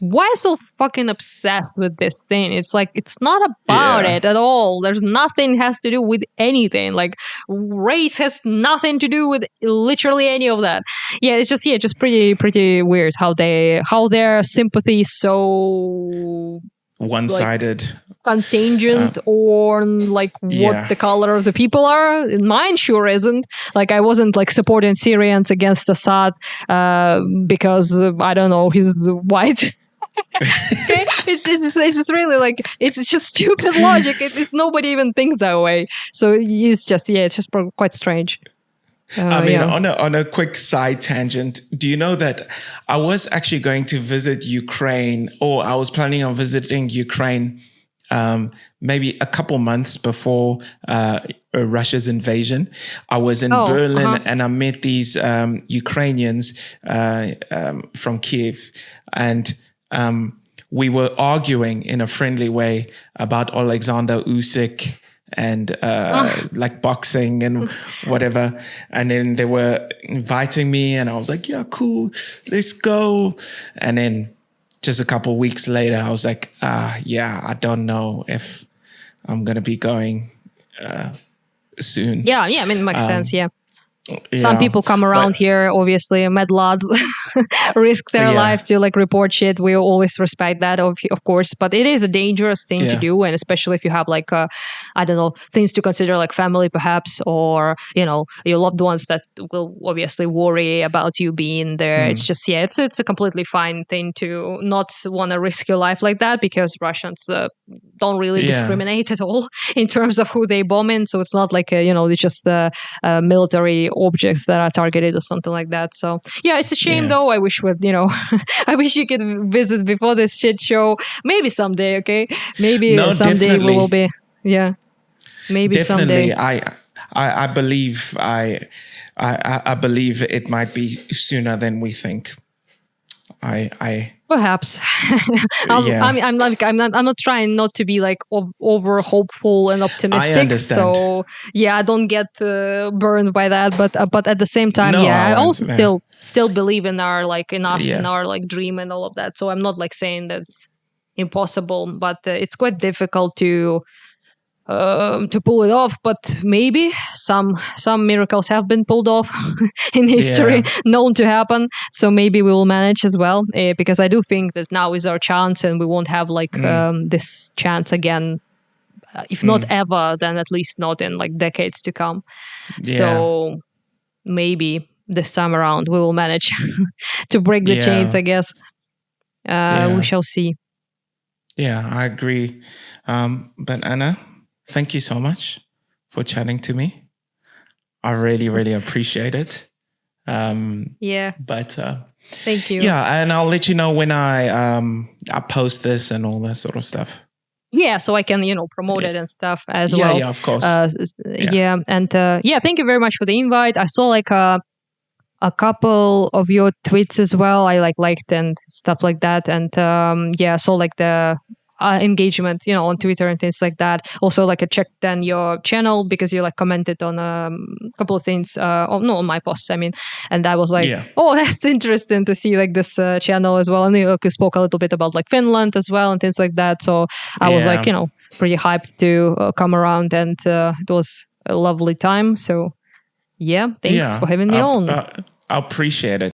why so fucking obsessed with this thing? It's like, it's not about it at all. There's nothing has to do with anything. Like race has nothing to do with literally any of that. Yeah, it's just pretty weird how their sympathy is so one-sided, contingent on like what the color of the people are. Mine sure isn't. Like I wasn't like supporting Syrians against Assad because I don't know, he's white. Okay? It's just really like, it's just stupid logic. It's nobody even thinks that way. So it's just quite strange. On a quick side tangent, do you know that I was actually going to visit Ukraine, or I was planning on visiting Ukraine maybe a couple months before Russia's invasion. I was in Berlin and I met these Ukrainians from Kiev, and we were arguing in a friendly way about Alexander Usyk and like boxing and whatever. And then they were inviting me and I was like, yeah, cool, let's go. And then just a couple of weeks later, I was like, I don't know if I'm going to be going soon. Yeah, I mean, it makes sense, yeah. Some people come around here, obviously, mad lads, risk their life to like report shit. We always respect that, of course, but it is a dangerous thing to do. And especially if you have like, I don't know, things to consider like family perhaps, or, your loved ones that will obviously worry about you being there. It's just, it's a completely fine thing to not want to risk your life like that, because Russians don't really discriminate at all in terms of who they bomb in. So it's not like, it's just military objects that are targeted or something like that. So yeah, it's a shame though. I wish I wish you could visit before this shit show. Maybe someday, okay? Maybe someday we will be. Yeah, maybe definitely. someday. I believe I believe it might be sooner than we think. Perhaps. I'm not trying not to be like over hopeful and optimistic. I understand. So yeah, I don't get burned by that. But at the same time, I also still believe in our in us in our like dream and all of that. So I'm not like saying that's impossible, but it's quite difficult to pull it off. But maybe some miracles have been pulled off in history, known to happen. So maybe we will manage as well, because I do think that now is our chance, and we won't have like this chance again, if not ever, then at least not in like decades to come. So maybe this time around we will manage to break the chains, I guess. We shall see. Yeah, I agree. But Anna, thank you so much for chatting to me. I really, really appreciate it. But thank you. Yeah, and I'll let you know when I post this and all that sort of stuff. Yeah, so I can promote it and stuff as well. Yeah, of course. And thank you very much for the invite. I saw like a couple of your tweets as well. I liked and stuff like that. And I saw like the engagement, on Twitter and things like that. Also, like I checked then your channel, because you like commented on a couple of things, on my posts, I mean, and I was like, oh, that's interesting to see like this channel as well. And you spoke a little bit about like Finland as well and things like that. So I was like, pretty hyped to come around, and it was a lovely time. So thanks for having me on. I appreciate it.